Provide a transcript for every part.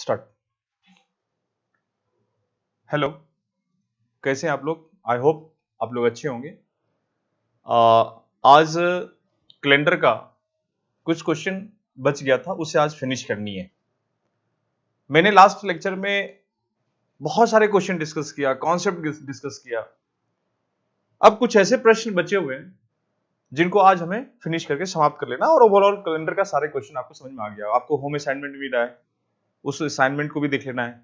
Start. Hello, कैसे हैं आप लोग? आई होप आप लोग अच्छे होंगे। आज कैलेंडर का कुछ क्वेश्चन बच गया था, उसे आज फिनिश करनी है। मैंने लास्ट लेक्चर में बहुत सारे क्वेश्चन डिस्कस किया, कॉन्सेप्ट डिस्कस किया। अब कुछ ऐसे प्रश्न बचे हुए हैं जिनको आज हमें फिनिश करके समाप्त कर लेना, और ओवरऑल कैलेंडर का सारे क्वेश्चन आपको समझ में आ गया। आपको होम असाइनमेंट भी रहा है, उस असाइनमेंट को भी देख लेना है।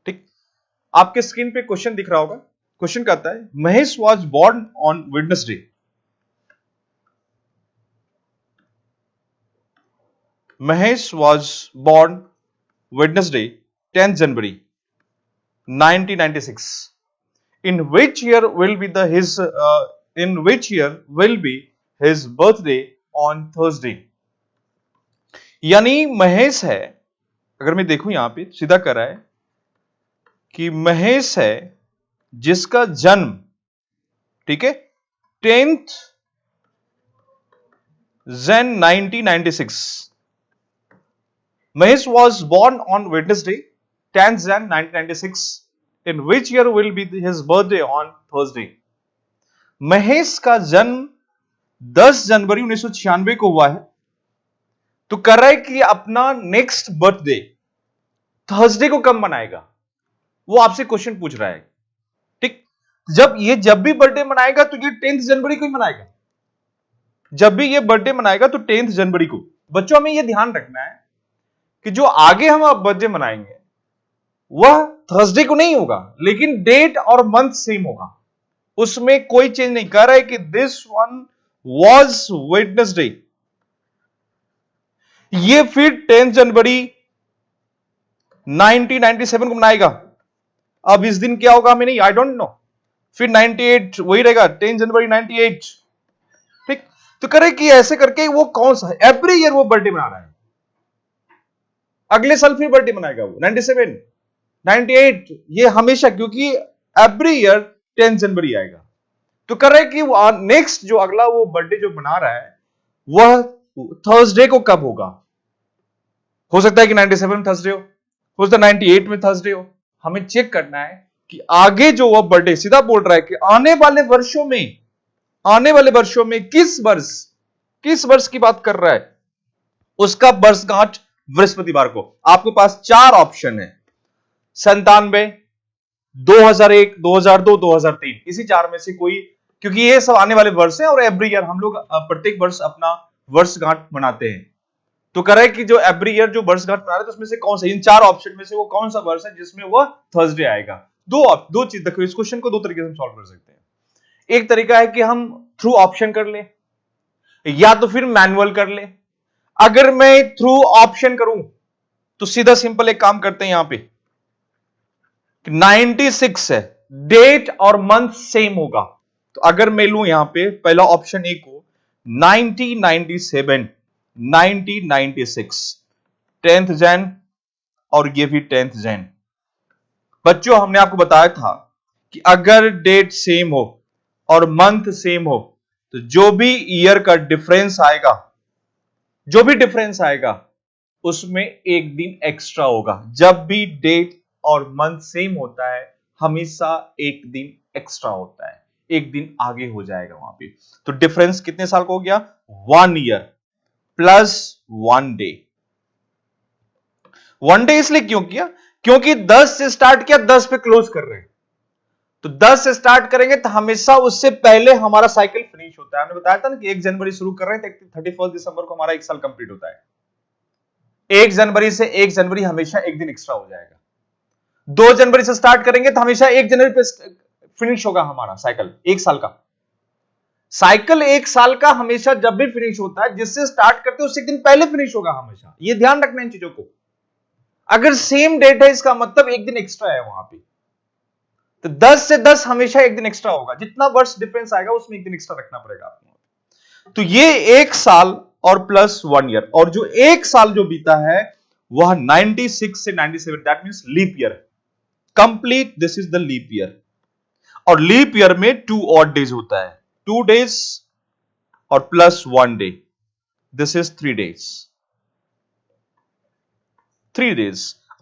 ठीक, आपके स्क्रीन पे क्वेश्चन दिख रहा होगा। क्वेश्चन कहता है Mahesh was born on Wednesday. Mahesh was born Wednesday, 10th January, 1996. In which year will be his birthday on Thursday? यानी महेश है, अगर मैं देखूं यहां पे सीधा कर रहा है कि महेश है जिसका जन्म, ठीक है, 10th Jan 1996. Mahesh was born on Wednesday, 10th Jan 1996. In which year will be his birthday on Thursday? Mahesh का जन्म 10 जनवरी 1996 को हुआ है, तो कर रहा है कि अपना नेक्स्ट बर्थडे थर्सडे को कब मनाएगा, वो आपसे क्वेश्चन पूछ रहा है। ठीक, जब भी बर्थडे मनाएगा तो ये 10th जनवरी को ही मनाएगा। जब भी ये बर्थडे मनाएगा तो 10th जनवरी को। बच्चों, हमें ये ध्यान रखना है कि जो आगे हम अब बर्थडे मनाएंगे वह थर्सडे को नहीं होगा, लेकिन डेट और मंथ सेम होगा, उसमें कोई चेंज नहीं। कर रहा है कि दिस वन वॉज वेडनेसडे, ये फिर 10 जनवरी 1997 को मनाएगा। अब इस दिन क्या होगा हमें नहीं, आई डोंट नो। फिर 98 वही रहेगा, 10 जनवरी 98। ठीक, तो करे कि ऐसे करके वो कौन सा है, एवरी ईयर वो बर्थडे मना रहा है। अगले साल फिर बर्थडे मनाएगा वो 97, 98, ये हमेशा, क्योंकि एवरी ईयर 10 जनवरी आएगा। तो कर रहे कि नेक्स्ट जो अगला वो बर्थडे जो मना रहा है वह थर्सडे को कब होगा। हो सकता है कि 97 में थर्सडे हो सकता है 98 में थर्सडे हो। हमें चेक करना है कि आगे जो वह बर्थडे, सीधा बोल रहा है कि आने वाले वर्षों में किस वर्ष की बात कर रहा है, उसका वर्षगांठ बृहस्पतिवार को। आपके पास 4 ऑप्शन है, 97, 2001, 2002, 2003, इसी 4 में से कोई, क्योंकि ये सब आने वाले वर्ष हैं और एवरी ईयर हम लोग प्रत्येक वर्ष अपना वर्षगांठ मनाते हैं। तो कह रहा है कि जो एवरी ईयर जो वर्षगांठ मना रहे हैं तो उसमें से कौन सा, इन 4 ऑप्शन में से वो कौन सा वर्ष है जिसमें वह थर्सडे आएगा। दो चीज देखो, इस क्वेश्चन को 2 तरीके से हम सॉल्व कर सकते हैं। एक तरीका है कि हम थ्रू ऑप्शन कर ले, या तो फिर मैनुअल कर ले। अगर मैं थ्रू ऑप्शन करूं तो सीधा सिंपल एक काम करते हैं, यहां पे 96 है, डेट और मंथ सेम होगा। तो अगर मैं लूं यहां पे पहला ऑप्शन ए को, 1997, 1996, 10th जैन, और ये भी 10th जैन। बच्चों, हमने आपको बताया था कि अगर डेट सेम हो और मंथ सेम हो तो जो भी ईयर का डिफरेंस आएगा उसमें एक दिन एक्स्ट्रा होगा। जब भी डेट और मंथ सेम होता है हमेशा एक दिन एक्स्ट्रा होता है, एक दिन आगे हो जाएगा वहां पे। तो डिफरेंस कितने साल का हो गया, 1 ईयर प्लस 1 डे। 1 डे इसलिए क्यों किया, क्योंकि 10 से स्टार्ट किया, 10 पे क्लोज कर रहे हैं। तो 10 से स्टार्ट करेंगे तो हमेशा उससे पहले हमारा साइकिल फिनिश होता है। हमने बताया था ना कि 1 जनवरी शुरू कर रहे हैं तो 31 दिसंबर को हमारा 1 साल कंप्लीट होता है। 1 जनवरी से 1 जनवरी हमेशा एक दिन एक्स्ट्रा हो जाएगा। 2 जनवरी से स्टार्ट करेंगे तो हमेशा 1 जनवरी पे फिनिश होगा हमारा साइकिल, 1 साल का साइकिल। 1 साल का हमेशा जब भी फिनिश होता है, जिससे स्टार्ट करते हैं उससे एक दिन पहले फिनिश होगा हमेशा। ये ध्यान रखना इन चीजों को। अगर सेम डेट है इसका मतलब एक दिन एक्स्ट्रा है वहां पे। तो 10 से 10 हमेशा एक दिन एक्स्ट्रा होगा, जितना वर्ष डिफरेंस आएगा उसमें एक दिन एक्स्ट्रा रखना पड़ेगा आपको। तो ये 1 साल और प्लस 1 ईयर, और जो 1 साल जो बीता है वह 96 से 97, that means leap year complete. This is the leap year, और लीप ईयर में 2 ऑड डेज होता है, 2 डेज और plus 1 day, this is 3 days.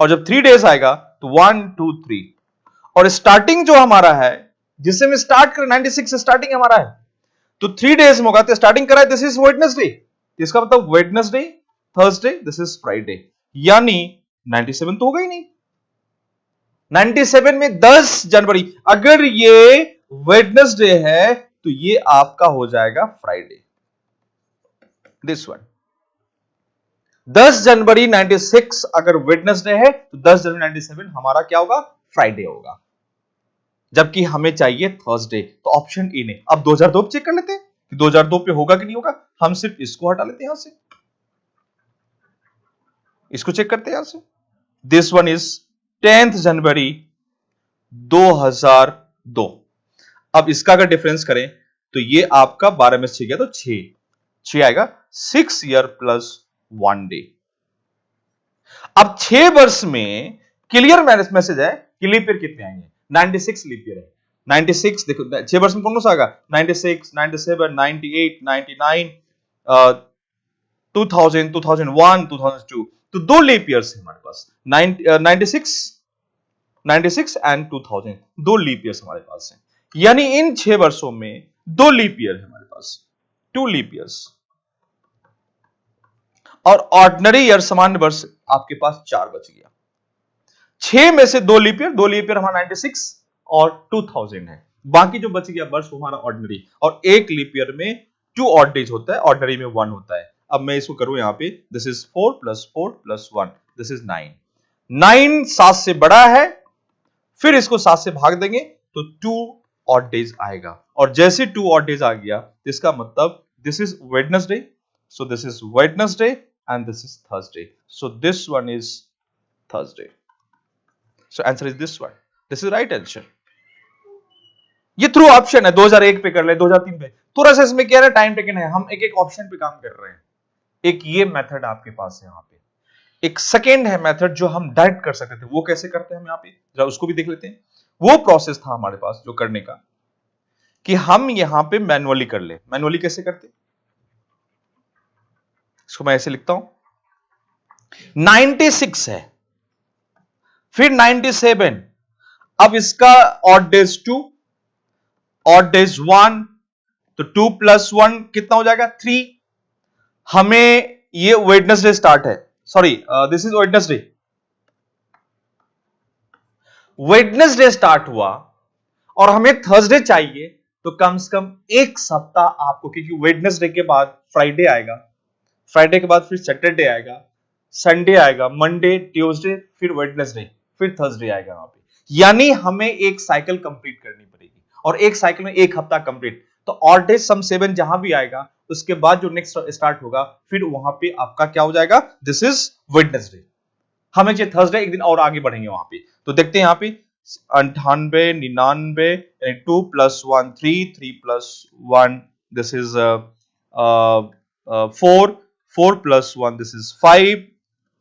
और जब 3 डेज आएगा तो 1 2 3, और स्टार्टिंग जो हमारा है जिससे हम स्टार्ट कर 96 स्टार्टिंग हमारा है, तो 3 डेज में होगा तो स्टार्टिंग करा है, दिस इज वेडनेसडे, इसका मतलब Wednesday, Thursday, this is Friday, यानी 97 तो होगा ही नहीं। 97 में 10 जनवरी, अगर ये वेडनेसडे है तो ये आपका हो जाएगा फ्राइडे, दिस वन। 10 जनवरी 96 अगर वेडनेसडे है तो 10 जनवरी 97 हमारा क्या होगा, फ्राइडे होगा, जबकि हमें चाहिए थर्सडे, तो ऑप्शन ए ने। अब 2002 चेक कर लेते हैं कि 2002 पे होगा कि नहीं होगा, हम सिर्फ इसको हटा लेते हैं यहां से, इसको चेक करते हैं यहां से। दिस वन इज 10th जनवरी 2002। अब इसका अगर डिफरेंस करें तो ये आपका 12 में 6 गया तो 6 आएगा, 6 ईयर प्लस 1 डे। अब 6 वर्ष में क्लियर मैसेज है कि लीप ईयर कितने आएंगे, 96 लीप ईयर है। 96 देखो 6 वर्ष में कौन सा आएगा, 96, 97, 98, 99, 2000, 2001, 2002, तो 2 लीप ईयर्स है हमारे पास, 96 एंड 2000, 2 लीप ईयर्स हमारे पास है, यानी इन 6 वर्षों में 2 लीप ईयर है हमारे पास, 2 लीप ईयर्स। और ऑर्डिनरी ईयर सामान्य वर्ष आपके पास 4 बच गया, 6 में से 2 लीप ईयर हमारा 96 और 2000 है, बाकी जो बच गया वर्ष वो हमारा ऑर्डिनरी, और एक लीप ईयर में 2 ऑड डेज होता है, ऑर्डिनरी में 1 होता है। अब मैं इसको करूं यहां पे, this is 4 plus 1, this is 9, 9 7 से बड़ा है, फिर इसको 7 से भाग देंगे तो 2 ऑड डेज आएगा, और जैसे 2 ऑड डेज आ गया इसका मतलब this is Wednesday, so this is Wednesday and this is Thursday, so this one is Thursday, so answer is this one, this is right answer। ये थ्रू ऑप्शन है, 2001 पे कर ले, 2003 पे, थोड़ा सा इसमें क्या है टाइम टेकन है, हम एक एक ऑप्शन पे काम कर रहे हैं। एक ये मेथड आपके पास है यहाँ पे, एक सेकेंड है मेथड जो हम डायरेक्ट कर सकते थे, वो कैसे करते हैं हम यहाँ पे जरा उसको भी देख लेते हैं। वो प्रोसेस था हमारे पास जो करने का कि हम यहाँ पे मैनुअली कर ले। मैनुअली कैसे करते, इसको मैं ऐसे लिखता हूं, 96 है, फिर 97, अब इसका ऑड डेज 2, ऑड डेज 1, तो 2 प्लस 1 कितना हो जाएगा 3। हमें ये वेडनेसडे स्टार्ट है, sorry this is Wednesday, Wednesday start हुआ और हमें थर्सडे चाहिए, तो कम से कम एक सप्ताह आपको, क्योंकि वेडनेसडे के बाद फ्राइडे आएगा, फ्राइडे के बाद फिर सैटरडे आएगा, संडे आएगा, मंडे, ट्यूसडे, फिर वेडनेसडे, फिर थर्सडे आएगा वहां पे, यानी हमें एक साइकिल कंप्लीट करनी पड़ेगी, और एक साइकिल में एक हफ्ता कंप्लीट, तो ऑड डेज सम 7 जहां भी आएगा उसके बाद जो नेक्स्ट स्टार्ट होगा फिर वहां पे आपका क्या हो जाएगा, दिस इज वेडनेसडे। हमें चाहिए थर्सडे, एक दिन और आगे बढ़ेंगे वहां पे, तो देखते हैं यहाँ पे 98, 99, 2 plus 1 3, 3 plus 1 this is 4 plus 1 this is 5,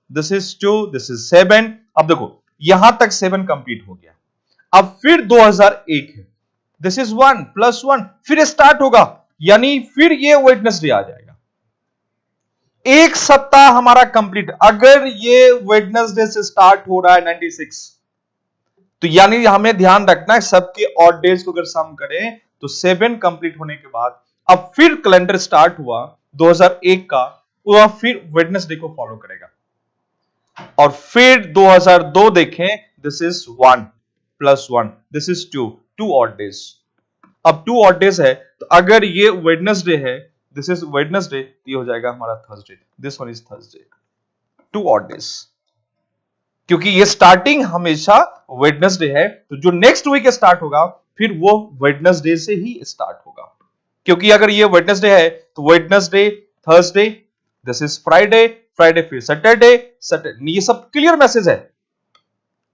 this is 2, this is 7। अब देखो यहां तक 7 कंप्लीट हो गया, अब फिर 2001 है, दिस इज 1 प्लस 1, फिर स्टार्ट होगा, यानी फिर ये वेडनेसडे आ जाएगा, एक सप्ताह हमारा कंप्लीट। अगर ये वेडनेसडे से स्टार्ट हो रहा है 96, तो यानी हमें ध्यान रखना है सबके ऑड डेज को अगर सम करें तो 7 कंप्लीट होने के बाद अब फिर कैलेंडर स्टार्ट हुआ 2001 का, वह फिर वेडनेसडे को फॉलो करेगा, और फिर 2002 देखें, this is 1 plus 1, this is 2 odd days. अब 2 ऑड डेज है, तो अगर ये वेडनेसडे है, दिस इज वेडनेसडे, ये हो जाएगा हमारा Thursday, this one is Thursday, 2 odd days, क्योंकि ये स्टार्टिंग हमेशा वेडनेसडे है, तो जो नेक्स्ट वीक स्टार्ट होगा फिर वो वेडनेसडे से ही स्टार्ट होगा, क्योंकि अगर ये वेडनेसडे है तो Wednesday, Thursday, this is Friday, Friday फिर सैटरडे, सैटरडे, ये सब क्लियर मैसेज है।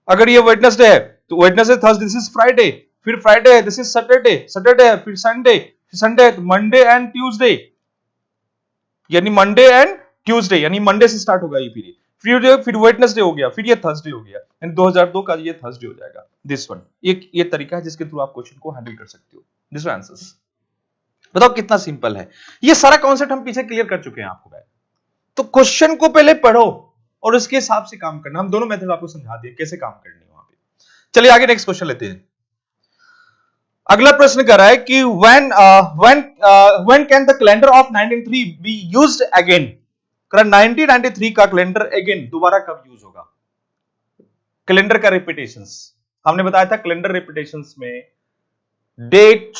अगर ये वेडनेसडे है तो Wednesday, Thursday, this is Friday, फिर फ्राइडे है, दिस इज सैटरडे, सैटरडे है, फिर संडे, संडे है तो मंडे एंड ट्यूसडे, यानी मंडे एंड ट्यूसडे, यानी मंडे से स्टार्ट होगा ये पीरियड, फिर वेडनेसडे हो गया, फिर ये थर्सडे हो गया, यानी 2002 का ये थर्सडे हो जाएगा, दिस वन। ये तरीका है जिसके थ्रू आप क्वेश्चन को हैंडल कर सकते हो। दिस आंसर्स, बताओ कितना सिंपल है। ये सारा कॉन्सेप्ट हम पीछे क्लियर कर चुके हैं आपको। तो क्वेश्चन को पहले पढ़ो, और उसके हिसाब से काम करना। हम दोनों मेथड आपको समझा दिए कैसे काम करनी है वहां पे। चलिए आगे नेक्स्ट क्वेश्चन लेते हैं। अगला प्रश्न कर रहा है कि when can the calendar of 1993 be used again? 1993 का कैलेंडर अगेन दोबारा कब यूज होगा? कैलेंडर का रिपीटेशंस हमने बताया था, कैलेंडर रिपीटेशंस में डेट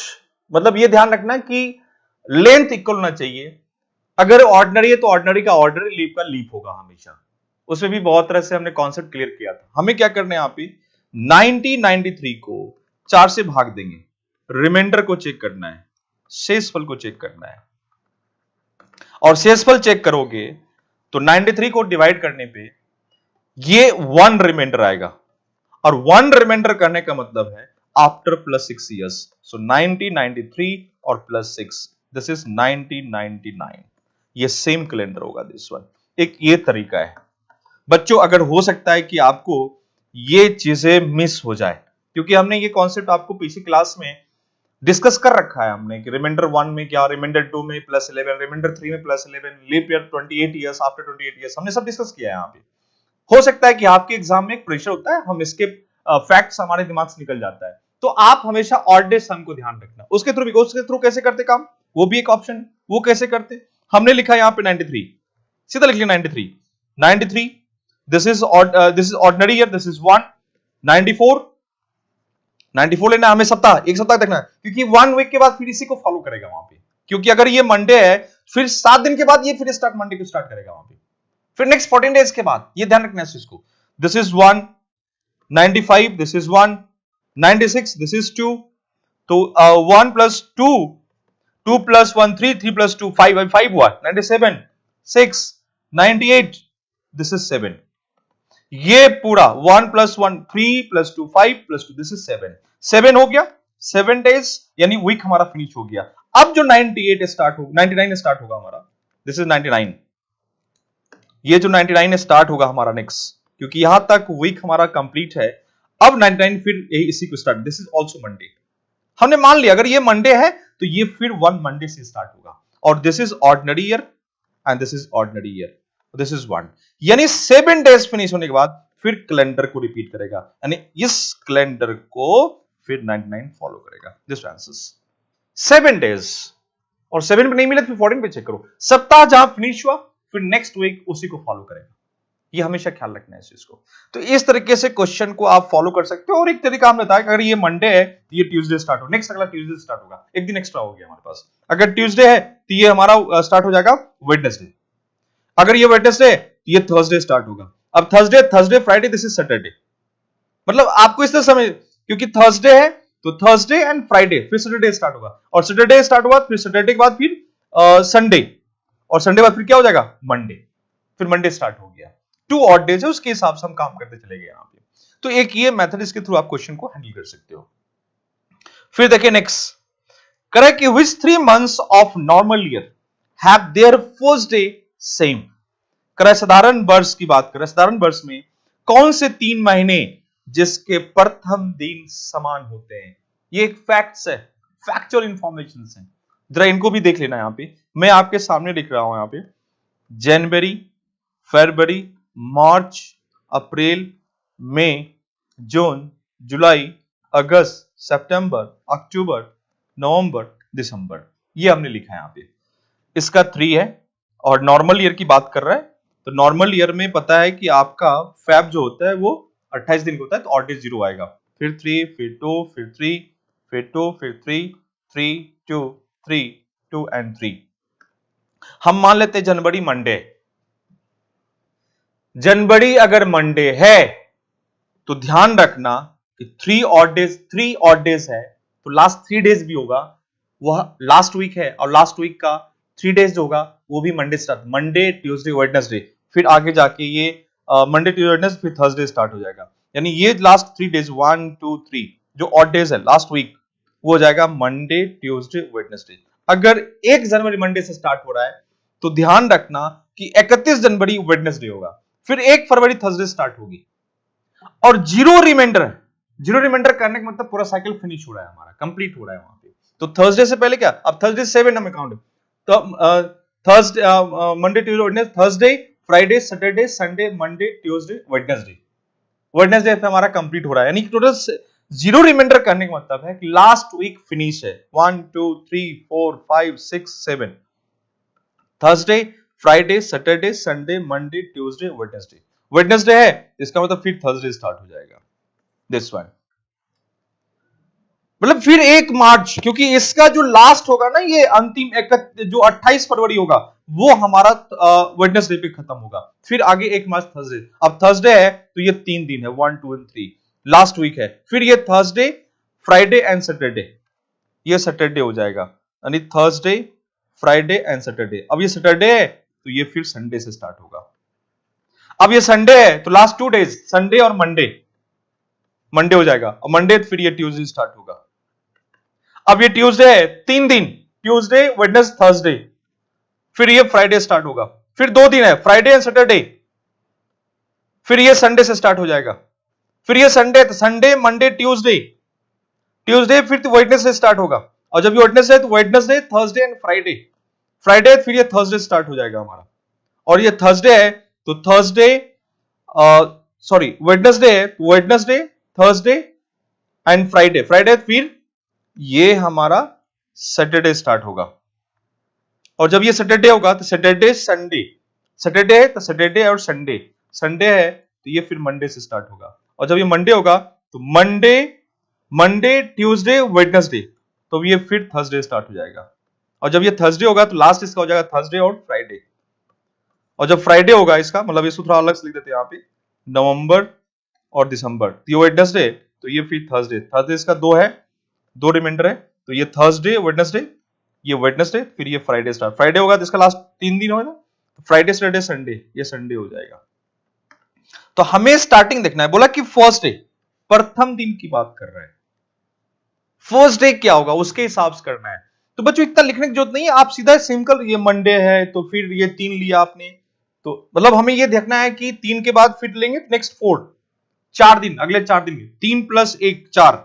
मतलब ये ध्यान रखना कि लेंथ इक्वल होना चाहिए। अगर ऑर्डिनरी है तो ऑर्डिनरी का ऑर्डिनरी, लीप का लीप होगा हमेशा। उसमें भी बहुत तरह से हमने कॉन्सेप्ट क्लियर किया था। हमें क्या करना है यहाँ पे 1993 को 4 से भाग देंगे, रिमाइंडर को चेक करना है, शेषफल को चेक करना है, और शेषफल चेक करोगे तो 93 को डिवाइड करने पे ये 1 रिमाइंडर आएगा, और 1 रिमाइंडर करने का मतलब है आफ्टर प्लस 6 इयर्स। सो 1993 और प्लस 6 दिस इज 1999। ये सेम कैलेंडर होगा दिस वन। एक ये तरीका है बच्चों। अगर हो सकता है कि आपको ये चीजें मिस हो जाए, क्योंकि हमने ये कॉन्सेप्ट आपको पिछली क्लास में डिस्कस कर रखा है हमने कि रिमाइंडर 1 में क्या, रिमाइंडर 2 में प्लस 11, रिमाइंडर 3 में plus 11, leap year 28 years, after 28 years हमने सब डिस्कस किया है यहाँ पे। हो सकता है कि आपके एग्जाम में एक प्रेशर होता है, हम इसके फैक्ट्स हमारे दिमाग से निकल जाता है, तो आप हमेशा ऑड डे सम को ध्यान रखना। उसके थ्रू कैसे करते काम, वो भी एक ऑप्शन, वो कैसे करते। हमने लिखा यहाँ पे 93, सीधा लिख लिया 93, this is ordinary year, this is 1, 94 लेना हमें सप्ताह, एक सप्ताह देखना है, क्योंकि 1 वीक के बाद फिर इसी को फॉलो करेगा वहां पे। क्योंकि अगर ये मंडे है फिर 7 दिन के बाद ये फिर स्टार्ट मंडे को स्टार्ट करेगा वहां पे, फिर नेक्स्ट 14 डेज के बाद। ये ध्यान रखना है इस चीज को। This is 1, 95, this is 1, 96, this is 2, तो 1 प्लस 2, 2 प्लस 1 3, 3 प्लस 2 5, 5 हुआ 97, 6, 98, दिस इज 7। ये पूरा 1 plus 1 3 plus 2 5 plus 2 this is 7 हो गया। 7 डेज यानी वीक हमारा फिनिश हो गया। अब जो 98 स्टार्ट होगा, 99 स्टार्ट होगा हमारा, दिस इज 99। ये जो 99 स्टार्ट होगा हमारा नेक्स्ट, क्योंकि यहां तक वीक हमारा कंप्लीट है। अब 99 फिर इसी को start, this is also Monday. हमने मान लिया अगर ये मंडे है तो ये फिर 1 मंडे से स्टार्ट होगा, और this is ordinary year and this is ordinary year, this is 1। यानी 7 डेज फिनिश होने के बाद फिर कैलेंडर को रिपीट करेगा, यानी इस कैलेंडर को फिर 99 फॉलो करेगा। दिस आंसर्स 7 डेज, और 7 पे नहीं मिले तो फिर 14 पे चेक करो। सप्ताह जहां फिनिश हुआ फिर नेक्स्ट वीक उसी को फॉलो करेगा। ये हमेशा ख्याल रखना है इस चीज को। तो इस तरीके से क्वेश्चन को आप फॉलो कर सकते हो। और एक तरीका हमने बताया कि अगर ये मंडे है तो ये ट्यूसडे स्टार्ट हो, नेक्स्ट अगला ट्यूसडे स्टार्ट होगा, एक दिन एक्स्ट्रा हो गया हमारे पास। अगर ट्यूसडे है तो ये हमारा स्टार्ट हो जाएगा वेडनेसडे, अगर ये वेडनेसडे तो ये थर्सडे स्टार्ट होगा। अब Thursday Friday, this is Saturday. मतलब आपको इस तरह समझ, क्योंकि थर्सडे है तो थर्सडे एंड फ्राइडे, फिर सैटरडे स्टार्ट होगा, और सैटरडे स्टार्ट हुआ फिर सैटरडे के बाद फिर संडे, और संडे बाद फिर क्या हो जाएगा मंडे, फिर मंडे स्टार्ट हो गया। 2 ऑड डेज है, उसके हिसाब से हम काम करते चले गए यहां पे। तो एक ये मेथड, इसके थ्रू आप क्वेश्चन को हैंडल कर सकते हो। फिर देखिए next correct, which 3 months of normal year have their first day same. साधारण वर्ष की बात करें, साधारण वर्ष में कौन से 3 महीने जिसके प्रथम दिन समान होते हैं। ये एक फैक्ट्स है, फैक्चुअल इंफॉर्मेशन है, जरा इनको भी देख लेना। यहां पे मैं आपके सामने लिख रहा हूं, यहां पे जनवरी, फरवरी, मार्च, अप्रैल, मई, जून, जुलाई, अगस्त, सितंबर, अक्टूबर, नवंबर, दिसंबर, ये हमने लिखा है यहां पे। इसका 3 है, और नॉर्मल ईयर की बात कर रहा है तो नॉर्मल ईयर में पता है कि आपका फैब जो होता है वो 28 दिन का होता है, तो ऑड डेज 0 आएगा, फिर 3, फिर 2, फिर 3, फिर 2, फिर 3, 3, 2, 3, 2 एंड 3। हम मान लेते हैं जनवरी मंडे। जनवरी अगर मंडे है तो ध्यान रखना कि 3 ऑड डेज है तो लास्ट 3 डेज भी होगा, वह लास्ट वीक है, और लास्ट वीक का 3 डेज होगा वो भी Monday start, Monday Tuesday Wednesday, फिर आगे जाके ये मंडे ट्यूसडे वेडनेसडे, फिर थर्सडे स्टार्ट हो जाएगा। यानी ये लास्ट 3 डेज 1 2 3 जो ऑड डेज है लास्ट वीक, वो हो जाएगा मंडे ट्यूसडे वेडनेसडे। अगर 1 जनवरी मंडे से स्टार्ट हो रहा है तो ध्यान रखना कि 31 जनवरी वेडनेसडे होगा, फिर 1 फरवरी थर्सडे स्टार्ट होगी, और 0 रिमाइंडर करने का मतलब पूरा साइकिल फिनिश हो रहा है हमारा, कंप्लीट हो रहा है वहां पे। तो थर्सडे से पहले क्या, अब थर्सडे 7 हमें काउंट, तो Thursday Monday Tuesday Wednesday, Thursday Friday, Saturday, Sunday, Monday, Tuesday, Wednesday. Wednesday पे हमारा कंप्लीट हो रहा है, यानी कि टोटल 0 रिमाइंडर करने का मतलब है कि लास्ट वीक फिनिश है। 1 2 3 4 5 6 7 Thursday, Friday, Saturday, Sunday, Monday, Tuesday, Wednesday. Wednesday है, इसका मतलब फिर थर्सडे स्टार्ट हो जाएगा, दिस वन। मतलब फिर 1 मार्च, क्योंकि इसका जो लास्ट होगा ना, ये अंतिम जो 28 फरवरी होगा, वो हमारा वेडनेसडे पे खत्म होगा। फिर आगे 1 मार्च थर्सडे। अब थर्सडे है तो ये 3 दिन है, 1 2 3 लास्ट वीक है। फिर ये थर्सडे, फ्राइडे एंड सैटरडे, ये सैटरडे हो जाएगा, यानी थर्सडे, फ्राइडे एंड सैटरडे। अब ये सैटरडे है तो ये फिर संडे से स्टार्ट होगा। अब ये संडे है तो लास्ट 2 डेज संडे और मंडे, मंडे हो जाएगा। और मंडे फिर ये ट्यूसडे स्टार्ट होगा। अब ये ट्यूसडे है, 3 दिन, ट्यूसडे, वेडनेसडे, थर्सडे, फिर ये फ्राइडे स्टार्ट होगा। फिर 2 दिन है, फ्राइडे एंड सैटरडे, फिर ये संडे से स्टार्ट हो जाएगा। फिर ये संडे, तो संडे, मंडे, ट्यूसडे, ट्यूसडे फिर तो वेडनेसडे स्टार्ट होगा। और जब ये वेडनेसडे है तो Wednesday, Thursday and Friday, Friday फिर ये थर्सडे स्टार्ट हो जाएगा हमारा। और ये थर्सडे है तो थर्सडे, सॉरी वेडनेसडे है तो Wednesday, Thursday and Friday, Friday फिर ये हमारा सैटरडे स्टार्ट होगा। और जब ये सैटरडे होगा तो सैटरडे, संडे, सैटरडे है तो सैटरडे और संडे, संडे है तो ये फिर मंडे से स्टार्ट होगा। और जब ये मंडे होगा तो मंडे, मंडे, ट्यूसडे, वेडनेसडे, तो ये फिर थर्सडे स्टार्ट हो जाएगा। और जब ये थर्सडे होगा तो लास्ट इसका हो जाएगा थर्सडे और फ्राइडे। और जब फ्राइडे होगा इसका मतलब, इसको थोड़ा अलग से लिख देते हैं यहाँ पे, नवंबर और दिसंबर, तो ये वेडनेसडे तो ये फिर थर्सडे, थर्सडे इसका 2 है, 2 रिमाइंडर है, तो ये थर्सडे, वेडनेसडे, ये वेडनेसडे, फिर ये फ्राइडे स्टार्ट। फ्राइडे होगा तो इसका लास्ट 3 दिन होगा, तो फ्राइडे, सैटरडे, संडे, ये संडे हो जाएगा। तो हमें स्टार्टिंग देखना है, बोला कि फर्स्ट डे, प्रथम दिन की बात कर रहे हैं। फर्स्ट डे क्या होगा उसके हिसाब से करना है। तो बच्चों इतना लिखने की जरूरत नहीं है, आप सीधा सिंपल, ये मंडे है तो फिर ये 3 लिया आपने, तो मतलब हमें ये देखना है कि 3 के बाद फिर लेंगे नेक्स्ट 4, 4 दिन, अगले 4 दिन 3 + 1 4,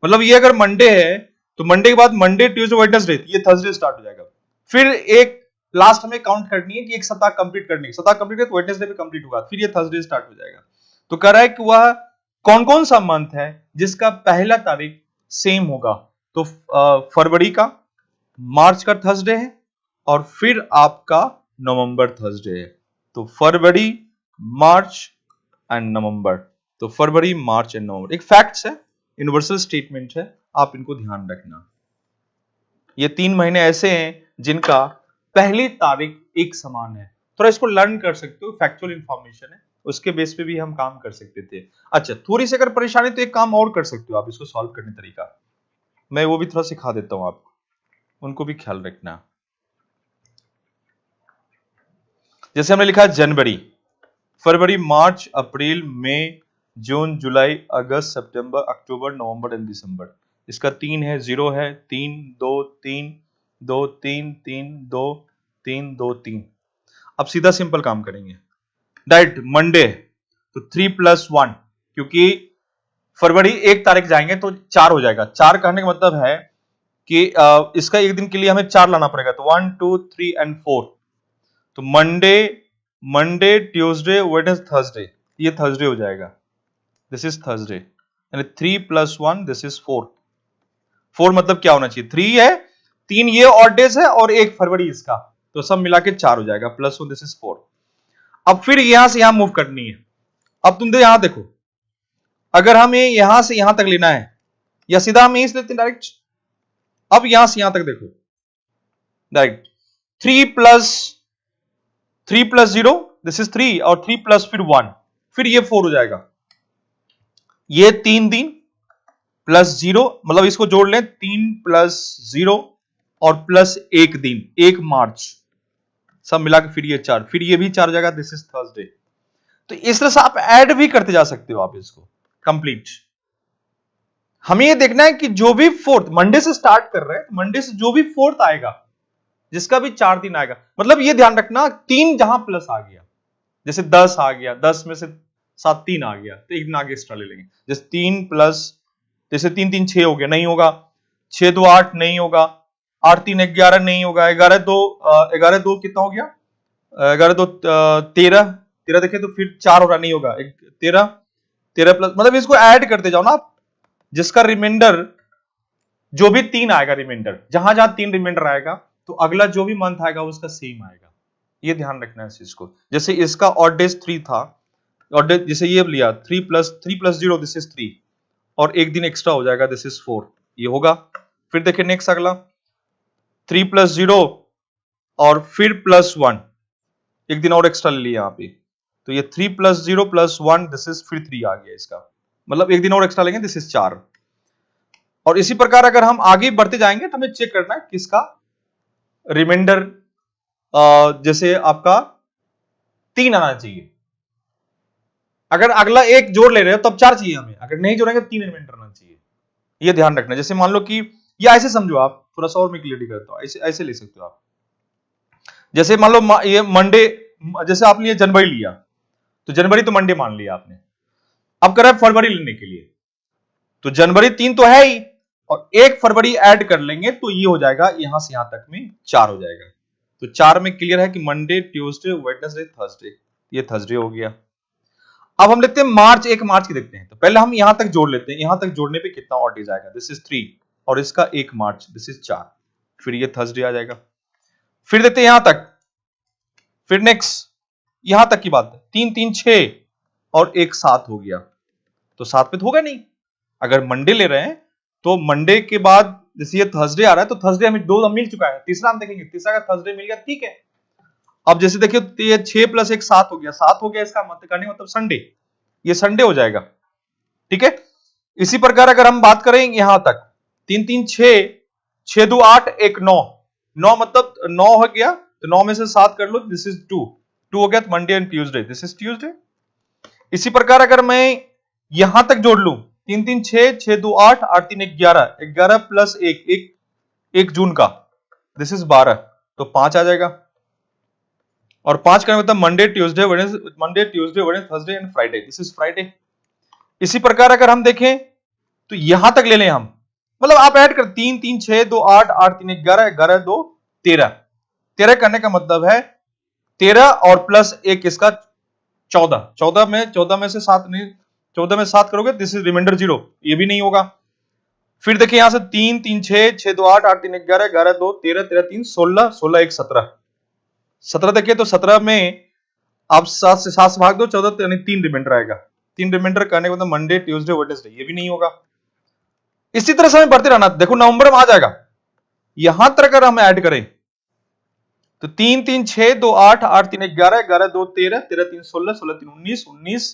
मतलब ये अगर मंडे है तो मंडे के बाद मंडे, ट्यूसडे, वेडनेसडे, ये थर्सडे स्टार्ट हो जाएगा। फिर एक लास्ट हमें काउंट करनी है कि एक सप्ताह कंप्लीट करनी है, सप्ताह कंप्लीट है तो वेडनेसडे पे कंप्लीट होगा, फिर ये थर्सडे स्टार्ट हो जाएगा। तो कह रहा है कि वह कौन कौन सा मंथ है जिसका पहला तारीख सेम होगा। तो फरवरी का, मार्च का थर्सडे है, और फिर आपका नवंबर थर्सडे है। तो फरवरी, मार्च एंड नवंबर, तो फरवरी, मार्च एंड नवंबर। एक फैक्ट्स है, यूनिवर्सल स्टेटमेंट है, आप इनको ध्यान रखना। ये 3 महीने ऐसे हैं जिनका पहली तारीख एक समान है। थोड़ा इसको लर्न कर सकते हो, फैक्चुअल इंफॉर्मेशन है, उसके बेस पे भी हम काम कर सकते थे। अच्छा, थोड़ी सी अगर परेशानी तो एक काम और कर सकते हो आप, इसको सॉल्व करने तरीका मैं वो भी थोड़ा सिखा देता हूं आपको, उनको भी ख्याल रखना। जैसे हमने लिखा जनवरी, फरवरी, मार्च, अप्रैल, मई, जून, जुलाई, अगस्त, सितंबर, अक्टूबर, नवंबर एंड दिसंबर। इसका 3 है, 0 है, 3 2 3 2 3 3 2 3 2 3। अब सीधा सिंपल काम करेंगे, डायरेक्ट मंडे तो 3 + 1, क्योंकि फरवरी 1 तारीख जाएंगे तो 4 हो जाएगा। 4 कहने का मतलब है कि इसका एक दिन के लिए हमें 4 लाना पड़ेगा, तो 1 2 3 एंड 4, तो Monday, Monday, Tuesday, Wednesday, Thursday, ये थर्सडे हो जाएगा, दिस इज थर्सडे, यानी 3 + 1 दिस इज 4। 4 मतलब क्या होना चाहिए, 3 है, 3 ये ऑड डेज है और 1 फरवरी इसका, तो सब मिला के 4 हो जाएगा, +1 दिस इज 4। अब फिर यहां से यहां मूव करनी है। अब तुम यहां देखो, अगर हमें यहां से यहां तक लेना है या सीधा हम यहीं से लेते हैं डायरेक्ट। अब यहां से यहां तक देखो, डायरेक्ट 3 + 0 दिस इज 3, और 3 + फिर 1, फिर ये 4 हो जाएगा। ये 3 दिन प्लस 0, मतलब इसको जोड़ लें, 3 + 0 और +1 दिन, 1 मार्च, सब मिला के फिर ये 4, फिर ये भी 4 हो जाएगा, दिस इज थर्सडे। तो इस तरह से आप ऐड भी करते जा सकते हो आप इसको कंप्लीट। हमें ये देखना है कि जो भी 4th मंडे से स्टार्ट कर रहे हैं, मंडे से जो भी 4th आएगा, जिसका भी 4 दिन आएगा, मतलब ये ध्यान रखना 3 जहां प्लस आ गया, जैसे 10 आ गया, 10 में से 7 3 आ गया तो एक दिन आगे एक्स्ट्रा ले लेंगे। जैसे 3 प्लस, जैसे 3 3 6 हो गया, नहीं होगा, 6 2 8 नहीं होगा, 8 3 11 नहीं होगा, 11 2 कितना हो गया, 11 तो 13, 13 देखें तो फिर 4 हो रहा नहीं होगा, 13, 13 प्लस, मतलब इसको ऐड करते जाओ ना आप, जिसका रिमाइंडर जो भी 3 आएगा, रिमाइंडर जहां जहां 3 रिमाइंडर आएगा तो अगला जो भी मंथ आएगा उसका सेम आएगा, ये ध्यान रखना है इस चीज को। जैसे इसका ऑड डेज 3 था, ऑड डेज जैसे ये लिया 3 प्लस 0 दिस इज 3, और एक दिन एक्स्ट्रा हो जाएगा दिस इज 4, ये होगा। फिर देखिए नेक्स्ट अगला 3 प्लस 0 और फिर प्लस 1, एक दिन और एक्स्ट्रा ले लिया यहाँ पे, तो ये 3 प्लस 0 प्लस 1 दिस इज फिर 3 आ गया इसका, मतलब एक दिन और एक्स्ट्रा लेंगे दिस इज 4। और इसी प्रकार अगर हम आगे बढ़ते जाएंगे तो हमें चेक करना है किसका रिमाइंडर, जैसे आपका 3 आना चाहिए, अगर अगला एक जोड़ ले रहे हो तब 4 चाहिए हमें, अगर नहीं जोड़ेंगे 3 रिमाइंडर आना चाहिए, ये ध्यान रखना। जैसे मान लो कि या ऐसे समझो आप, थोड़ा सा और मैं क्लियरिटी करता हूं, ऐसे ऐसे ले सकते हो आप। जैसे मान लो ये मंडे, जैसे आपने ये जनवरी लिया तो जनवरी तो मंडे मान लिया आपने, अब कर रहा है फरवरी लेने के लिए, तो जनवरी 3 तो है ही, और 1 फरवरी ऐड कर लेंगे तो ये हो जाएगा यहां से यहां तक में 4 हो जाएगा। तो 4 में क्लियर है कि मंडे, ट्यूसडे, वेडनेसडे, थर्सडे, ये थर्सडे हो गया। अब हम लेते हैं मार्च, 1 मार्च की देखते हैं, तो पहले हम यहां तक जोड़ लेते हैं, यहां तक जोड़ने पे कितना ऑड डेज आएगा, दिस इज 3, और इसका 1 मार्च दिस इज 4, फिर ये थर्सडे आ जाएगा। फिर देखते हैं यहां तक, फिर नेक्स्ट यहां तक की बात है, 3 3 6 और 1 7 हो गया, तो 7 पे तो होगा नहीं, अगर मंडे ले रहे हैं तो मंडे के बाद जैसे ये थर्सडे आ रहा है तो थर्सडे हमें 2 मिल चुका है, तीसरा हम देखेंगे, तीसरा का थर्सडे मिल गया, ठीक है। अब जैसे देखिए ये 6 प्लस 1 7 हो गया, 7 हो गया, इसका मतलब करने मतलब संडे, ये संडे हो जाएगा, ठीक है। इसी प्रकार अगर हम बात करें यहां तक 3 3 6, 6 2 8, 1 9, 9 मतलब 9 हो गया, तो 9 में से 7 कर लो, दिस इज 2, 2 हो गया, तो Monday and Tuesday, this is Tuesday. इसी प्रकार अगर मैं यहां तक जोड़ लूं 3 3 6, 6 2 8, 8 3 11, 11 प्लस 1, 1 जून का, दिस इज 12, तो 5 आ जाएगा, और 5 का मतलब Monday Tuesday Wednesday Thursday and Friday, this is Friday. इसी प्रकार अगर हम देखें तो यहां तक ले लें हम, मतलब आप ऐड कर 3 3 6 2 8, 8 3 11, 11 2 13, 13 करने का मतलब है 13 और प्लस 1 इसका 14, 14 में से 7 नहीं, 14 में 7 करोगे दिस इज रिमाइंडर 0, ये भी नहीं होगा। फिर देखिए यहां से 3 3 6, 6 2 8, 8 3 11, 11 2 13, 13 3 16, 16 1 17, 17 देखिए तो 17 में आप 7 से भाग दो, 14 यानी 3 रिमाइंडर आएगा, 3 रिमाइंडर करने के बाद मंडे ट्यूसडे वेडनेसडे, ये भी नहीं होगा। इसी तरह से हमें बढ़ते रहना, देखो नवंबर में आ जाएगा, यहां तक अगर हम ऐड करें तो 3 3 6 2 8, 8 3 11, 11 2 13, 13 3 16, 16 3 19, 19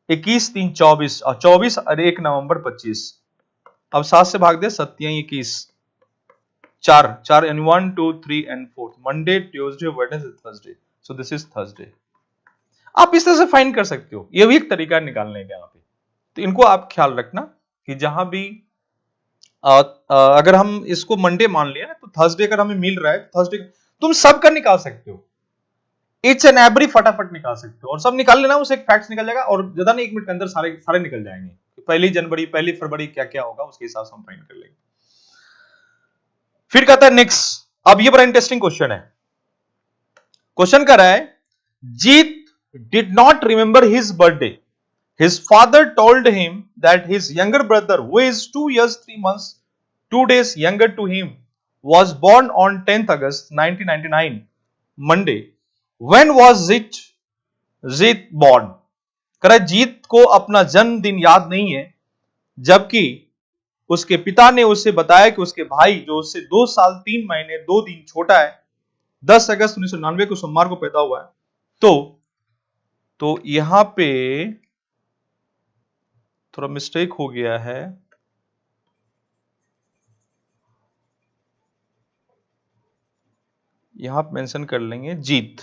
21 3 24, और 24 और 1 नवंबर 25, अब 7 से भाग दे, 7 21, 4 4 यानी 1 2 3 and 4, Monday Tuesday Wednesday Thursday, so this is Thursday. आप इस तरह से फाइंड कर सकते हो, ये भी एक तरीका है निकालने का यहाँ पे, तो इनको आप ख्याल रखना कि जहां भी अगर हम इसको मंडे मान लिया तो थर्सडे अगर हमें मिल रहा है, थर्सडे तुम सब का निकाल सकते हो, इट्स एन एवरी फटाफट निकाल सकते हो, और सब निकाल लेना, उसे एक फैक्ट निकल जाएगा, और ज्यादा नहीं 1 मिनट के अंदर सारे निकल जाएंगे, पहली जनवरी पहली फरवरी क्या क्या होगा उसके हिसाब से हम फाइंड कर लेंगे। फिर कहता है नेक्स्ट, अब ये बड़ा इंटरेस्टिंग क्वेश्चन है, क्वेश्चन कर रहा है जीत did not remember his birthday. His father told him that his younger brother, who is 2 years 3 months 2 days younger to him, was born on 10th August 1999 Monday. When was Jeet born? कह रहा है जीत को अपना जन्मदिन याद नहीं है, जबकि उसके पिता ने उससे बताया कि उसके भाई जो उससे 2 साल 3 महीने 2 दिन छोटा है 10 अगस्त 1999 को सोमवार को पैदा हुआ है। तो यहां पे थोड़ा मिस्टेक हो गया है, यहां पे मेंशन कर लेंगे जीत,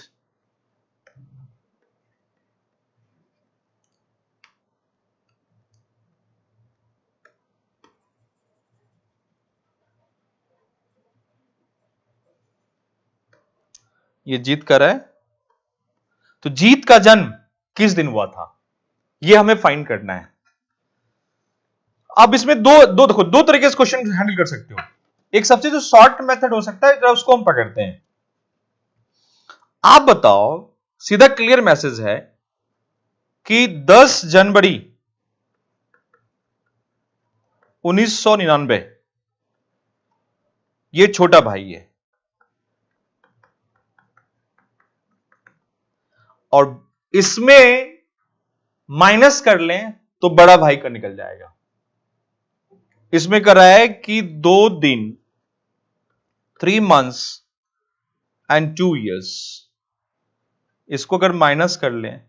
ये जीत कर है, तो जीत का जन्म किस दिन हुआ था ये हमें फाइंड करना है। अब इसमें देखो दो तरीके से क्वेश्चन हैंडल कर सकते हो, एक सबसे जो शॉर्ट मेथड हो सकता है उसको हम पकड़ते हैं। आप बताओ, सीधा क्लियर मैसेज है कि 10 जनवरी 1999 ये छोटा भाई है और इसमें माइनस कर लें तो बड़ा भाई का निकल जाएगा। इसमें कर रहा है कि 2 दिन 3 months एंड 2 years, इसको अगर माइनस कर लें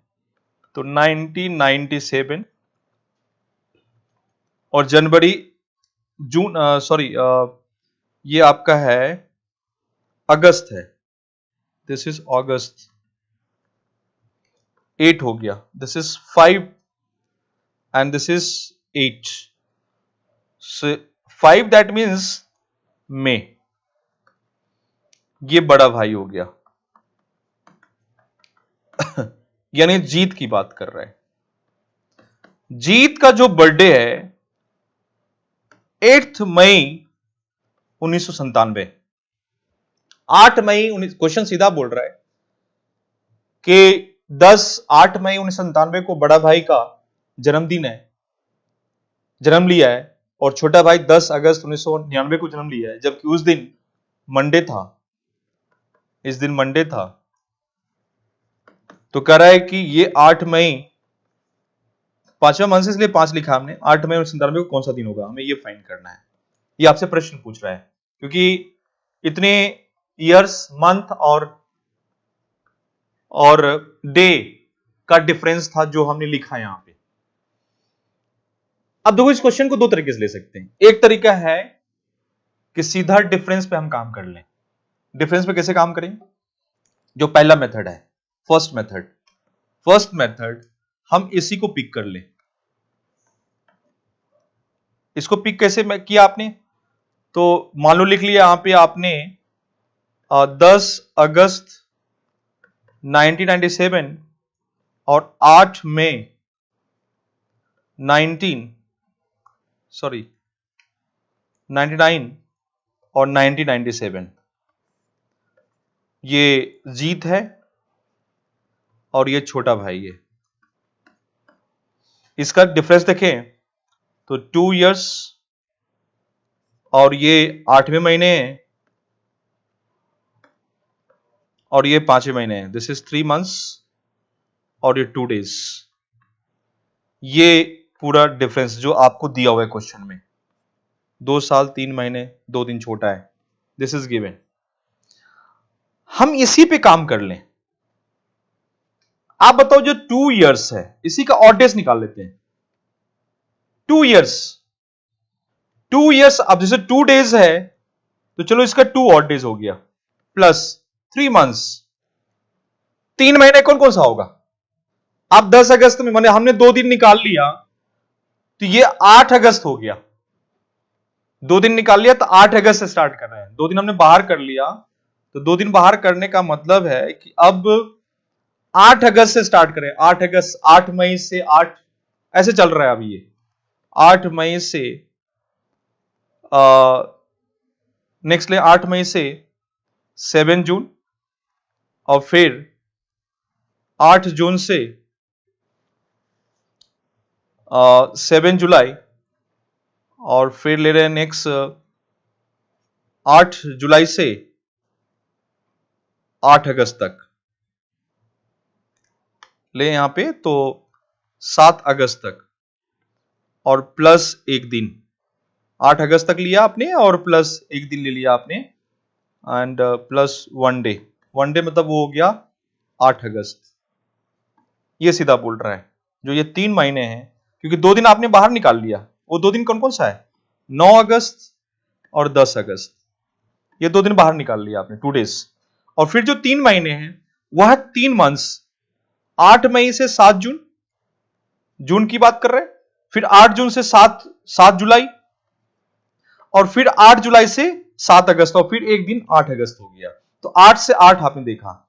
तो 1997 और जनवरी जून सॉरी ये आपका है अगस्त है, दिस इज अगस्त, 8 हो गया, this is 5 and this is 8, so 5 that means May, ये बड़ा भाई हो गया। यानी जीत की बात कर रहा है। जीत का जो बर्थडे है 8 मई 1997, 8 मई, क्वेश्चन सीधा बोल रहा है कि 8 मई 1997 को बड़ा भाई का जन्मदिन है, जन्म लिया है, और छोटा भाई 10 अगस्त 1999 को जन्म लिया है, जबकि उस दिन मंडे था, इस दिन मंडे था। तो कह रहा है कि ये 8 मई, 5वां मंथ इसलिए 5 लिखा हमने, 8 मई 1997 को कौन सा दिन होगा, हमें ये फाइंड करना है। ये आपसे प्रश्न पूछ रहा है क्योंकि इतने ईयर्स, मंथ और डे का डिफरेंस था जो हमने लिखा यहां पे। अब देखो, इस क्वेश्चन को दो तरीके से ले सकते हैं। एक तरीका है कि सीधा डिफरेंस पे हम काम कर लें। डिफरेंस पे कैसे काम करें? जो पहला मेथड है, फर्स्ट मेथड, हम इसी को पिक कर लें। इसको पिक कैसे किया आपने? तो मान लो लिख लिया यहां पे आपने 10 अगस्त 1997 और 8 मई 99 और 1997, ये जीत है और ये छोटा भाई है। इसका डिफरेंस देखें तो 2 इयर्स और ये 8वें महीने हैं और ये 5वें महीने हैं, दिस इज 3 months और ये 2 days। ये पूरा डिफरेंस जो आपको दिया हुआ है क्वेश्चन में, 2 साल 3 महीने 2 दिन छोटा है, दिस इज गिवन। हम इसी पे काम कर लें। आप बताओ, जो 2 इयर्स है इसी का ऑड डेज निकाल लेते हैं। 2 इयर्स, अब जैसे 2 days है तो चलो इसका 2 ऑड डेज हो गया, प्लस 3 months, 3 महीने कौन कौन सा होगा? आप 10 अगस्त में, माने हमने 2 दिन निकाल लिया तो ये 8 अगस्त हो गया। 2 दिन निकाल लिया तो 8 अगस्त से स्टार्ट कर रहे हैं। 2 दिन हमने बाहर कर लिया तो 2 दिन बाहर करने का मतलब है कि अब 8 अगस्त से स्टार्ट करें। 8 अगस्त, 8 मई से 8, ऐसे चल रहा है अभी ये। 8 मई से नेक्स्ट ले 8 मई से 7 जून और फिर 8 जून से 7 जुलाई और फिर ले रहे हैं नेक्स्ट 8 जुलाई से 8 अगस्त तक ले यहां पे, तो 7 अगस्त तक और प्लस 1 दिन। 8 अगस्त तक लिया आपने और प्लस 1 दिन ले लिया आपने एंड प्लस 1 डे। 1 डे मतलब वो हो गया 8 अगस्त। ये सीधा बोल रहा है जो ये 3 महीने हैं, क्योंकि 2 दिन आपने बाहर निकाल लिया। वो 2 दिन कौन कौन सा है? 9 अगस्त और 10 अगस्त, ये 2 दिन बाहर निकाल लिया आपने, 2 डेज। और फिर जो 3 महीने हैं वह 3 मंथ्स, 8 मई से 7 जून, जून की बात कर रहे हैं, फिर 8 जून से 7 जुलाई और फिर 8 जुलाई से 7 अगस्त और फिर एक दिन 8 अगस्त हो गया। तो 8 से 8 आपने देखा,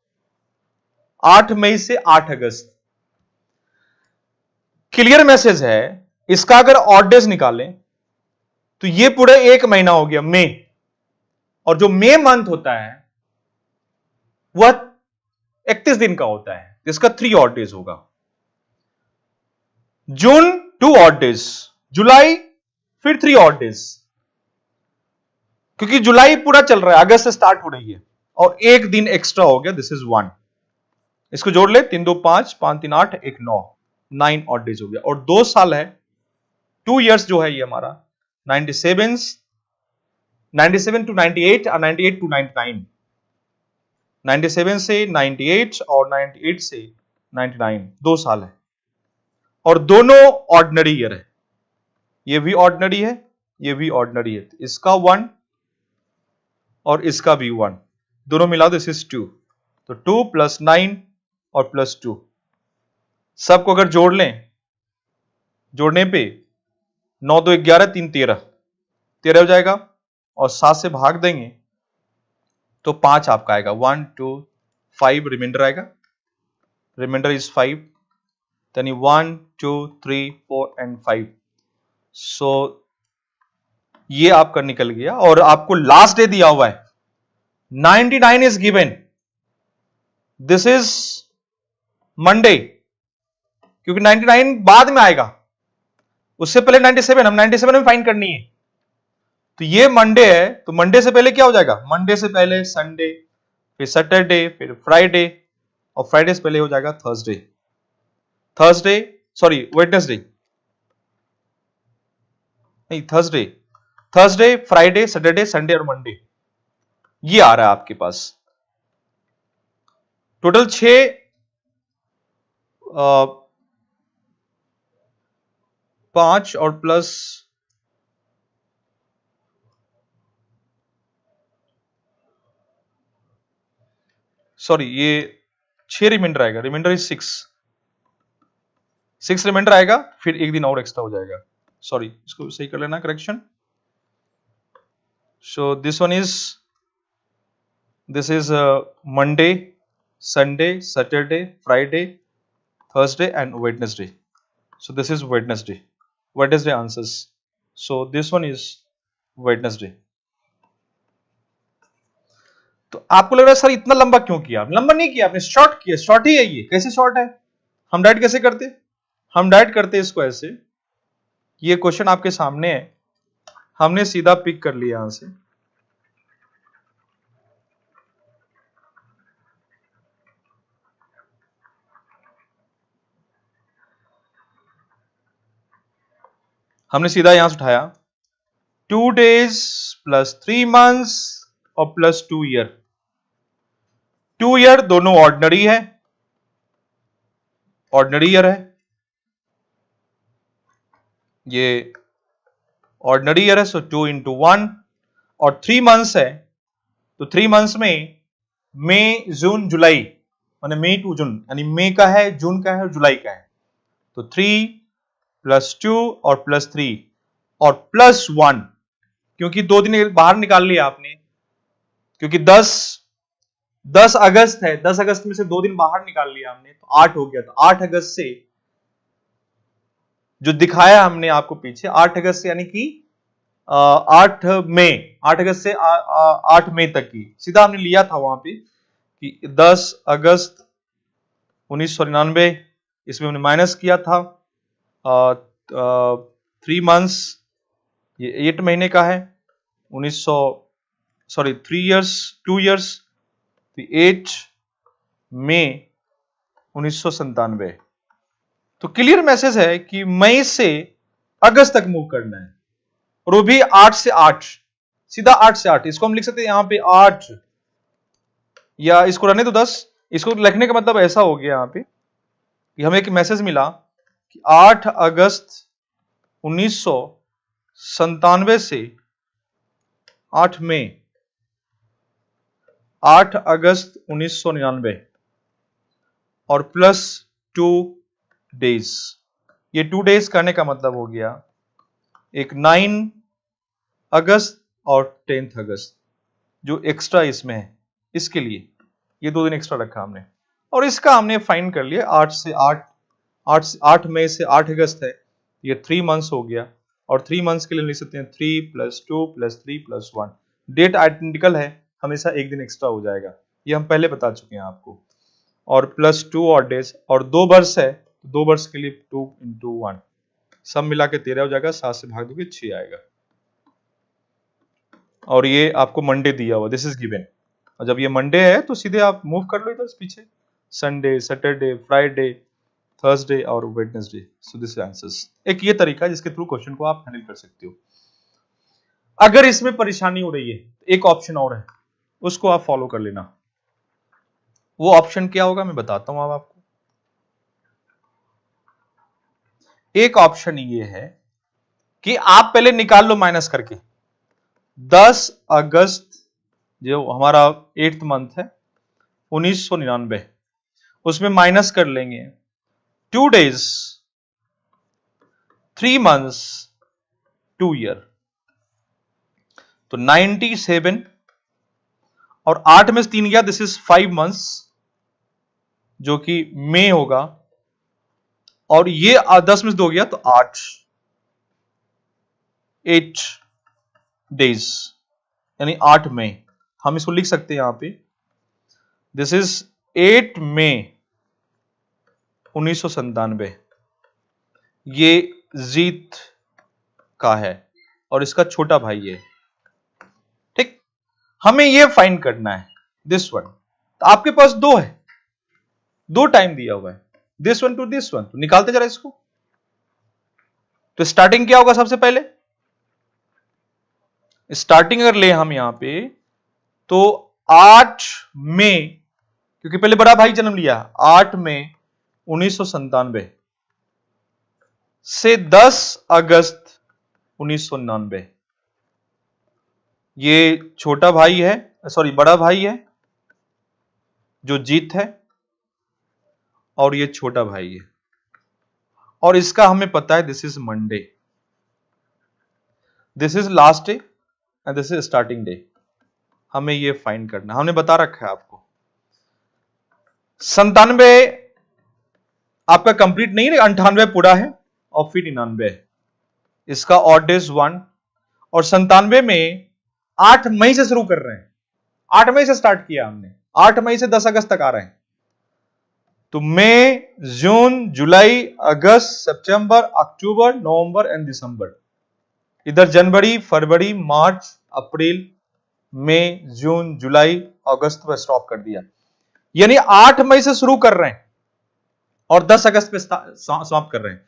8 मई से 8 अगस्त। क्लियर मैसेज है। इसका अगर ऑड डेज निकालें तो ये पूरा 1 महीना हो गया मई, और जो मई मंथ होता है वह 31 दिन का होता है, इसका 3 ऑड डेज होगा। जून 2 ऑड डेज, जुलाई फिर 3 ऑड डेज, क्योंकि जुलाई पूरा चल रहा है, अगस्त से स्टार्ट हो रही है और एक दिन एक्स्ट्रा हो गया, दिस इज 1। इसको जोड़ ले, 3 2 5, 5 3 8, 1 9, 9 ऑड डेज हो गया। और 2 साल है, 2 इयर्स जो है ये हमारा 97 टू 98 और 98 टू 99, 97 से 98 और 98 से 99, 2 साल है और दोनों ऑर्डिनरी ईयर है। ये भी ऑर्डिनरी है, ये भी ऑर्डिनरी है, इसका 1 और इसका भी 1, दोनों मिलाओ, दिस इज 2, तो 2 प्लस 9 और प्लस 2, सबको अगर जोड़ लें, जोड़ने पे 9 2 11, 3 13, 13 हो जाएगा और 7 से भाग देंगे तो 5 आपका आएगा, 1 2 5 रिमाइंडर आएगा, रिमाइंडर इज 5, यानी 1 2 3 4 एंड 5। सो ये आपका निकल गया और आपको लास्ट डे दिया हुआ है 99 is given, this is Monday, क्योंकि 99 बाद में आएगा, उससे पहले 97, हम 97 में फाइंड करनी है, तो ये मंडे है, तो मंडे से पहले क्या हो जाएगा, मंडे से पहले संडे, फिर सैटरडे, फिर फ्राइडे, और फ्राइडे से पहले हो जाएगा थर्सडे, थर्सडे सॉरी वेडनेसडे, नहीं Thursday, Thursday Friday Saturday Sunday और मंडे, ये आ रहा है आपके पास। टोटल 6 5 और प्लस सॉरी ये 6 रिमाइंडर आएगा, रिमाइंडर इज 6 रिमाइंडर आएगा, फिर एक दिन और एक्स्ट्रा हो जाएगा, सॉरी इसको सही कर लेना, correction. So this one is, this is Monday, Sunday, Saturday, Friday, Thursday and Wednesday, so this is Wednesday, Wednesday answers, so this one is Wednesday. तो आपको लग रहा है सर इतना लंबा क्यों किया, लंबा नहीं किया आपने, शॉर्ट किया, शॉर्ट ही है ये, कैसे शॉर्ट है, हम डायरेक्ट कैसे करते, हम डायरेक्ट करते इसको ऐसे, ये क्वेश्चन आपके सामने है, हमने सीधा पिक कर लिया यहां से, हमने सीधा यहां से उठाया 2 days प्लस 3 months और प्लस 2 ईयर, 2 ईयर दोनों ऑर्डिनरी है, ऑर्डिनरी ईयर है, ये ऑर्डिनरी ईयर है, सो 2 into 1, और 3 months है, तो 3 months में मई जून जुलाई, माने मई टू जून, यानी मई का है, जून का है और जुलाई का है, तो 3 प्लस 2 और प्लस 3 और प्लस 1, क्योंकि 2 दिन बाहर निकाल लिया आपने, क्योंकि 10 अगस्त है, 10 अगस्त में से 2 दिन बाहर निकाल लिया हमने, तो 8 हो गया, तो 8 अगस्त से जो दिखाया हमने आपको पीछे, 8 अगस्त से यानी कि 8 मई, 8 अगस्त से 8 मई तक की सीधा हमने लिया था वहां पे कि 10 अगस्त 1999, इसमें हमने माइनस किया था 3 मंथ्स, ये 8 महीने का है, 3 इयर्स 2 इयर्स, 8 मई 1997। तो क्लियर मैसेज है कि मई से अगस्त तक मूव करना है, और वो भी 8 से 8, सीधा 8 से 8, इसको हम लिख सकते हैं यहां पे 8, या इसको रहने तो 10, इसको लिखने का मतलब ऐसा हो गया यहां पे कि हमें एक मैसेज मिला कि 8 अगस्त 1997 से 8 मई, 8 अगस्त 1999 और प्लस 2 डेज, ये 2 डेज करने का मतलब हो गया एक 9 अगस्त और 10 अगस्त, जो एक्स्ट्रा इसमें है, इसके लिए ये 2 दिन एक्स्ट्रा रखा हमने, और इसका हमने फाइंड कर लिया 8 से 8, 8 मई से 8 अगस्त है, ये 3 मंथ्स हो गया, और 3 मंथ्स के लिए लिख सकते हैं 3 plus 2 plus 3 plus 1, date identical है, हमेशा एक दिन एक्स्ट्रा हो जाएगा, ये हम पहले बता चुके हैं आपको। और प्लस 2 ऑड डेज, और 2 वर्ष है, 2 वर्ष के लिए 2 × 1, सब मिला के 13 हो जाएगा, 7 से भाग दोगे 6 आएगा। और ये आपको मंडे दिया हुआ, दिस इज गिवन, और जब ये मंडे है तो सीधे आप मूव कर लो इधर पीछे, संडे, सैटरडे, फ्राइडे, थर्सडे और वेडनेसडे। So this answers. एक ये तरीका है जिसके थ्रू क्वेश्चन को आप हैंडल कर सकते हो। अगर इसमें परेशानी हो रही है, एक ऑप्शन और है, उसको आप फॉलो कर लेना। वो ऑप्शन क्या होगा मैं बताता हूं अब आपको। एक ऑप्शन ये है कि आप पहले निकाल लो माइनस करके, 10 अगस्त जो हमारा 8th मंथ है 1999, उसमें माइनस कर लेंगे 2 days, 3 months, 2 year, तो 97, और 8 में से 3 गया, दिस इज 5 months, जो कि मई होगा, और ये 10 में से 2 गया तो 8 days, यानी 8 मई। हम इसको लिख सकते हैं यहां पे, दिस इज 8 मई 1997, ये जीत का है और इसका छोटा भाई है। ठीक, हमें ये फाइंड करना है दिस वन। तो आपके पास 2 है, 2 टाइम दिया हुआ है, this one two this one, तो निकालते जरा इसको। तो स्टार्टिंग क्या होगा, सबसे पहले स्टार्टिंग अगर ले हम यहां पे, तो 8 मई, क्योंकि पहले बड़ा भाई जन्म लिया, 8 मई 1997 से 10 अगस्त 1999, ये छोटा भाई है, सॉरी बड़ा भाई है जो जीत है, और ये छोटा भाई है, और इसका हमें पता है this is Monday, this is last day and this is starting day. हमें ये फाइंड करना, हमने बता रखा है आपको। 97 आपका कंप्लीट नहीं है, 98 पूरा है, और फिर 99, इसका ऑड डेज 1, और 97 में 8 मई से शुरू कर रहे हैं, 8 मई से स्टार्ट किया हमने, 8 मई से 10 अगस्त तक आ रहे हैं, तो मई, जून, जुलाई, अगस्त, सितंबर, अक्टूबर, नवंबर एंड दिसंबर। इधर जनवरी, फरवरी, मार्च, अप्रैल, मई, जून, जुलाई, अगस्त पर स्टॉप कर दिया, यानी 8 मई से शुरू कर रहे हैं और 10 अगस्त पे समाप्त कर रहे हैं।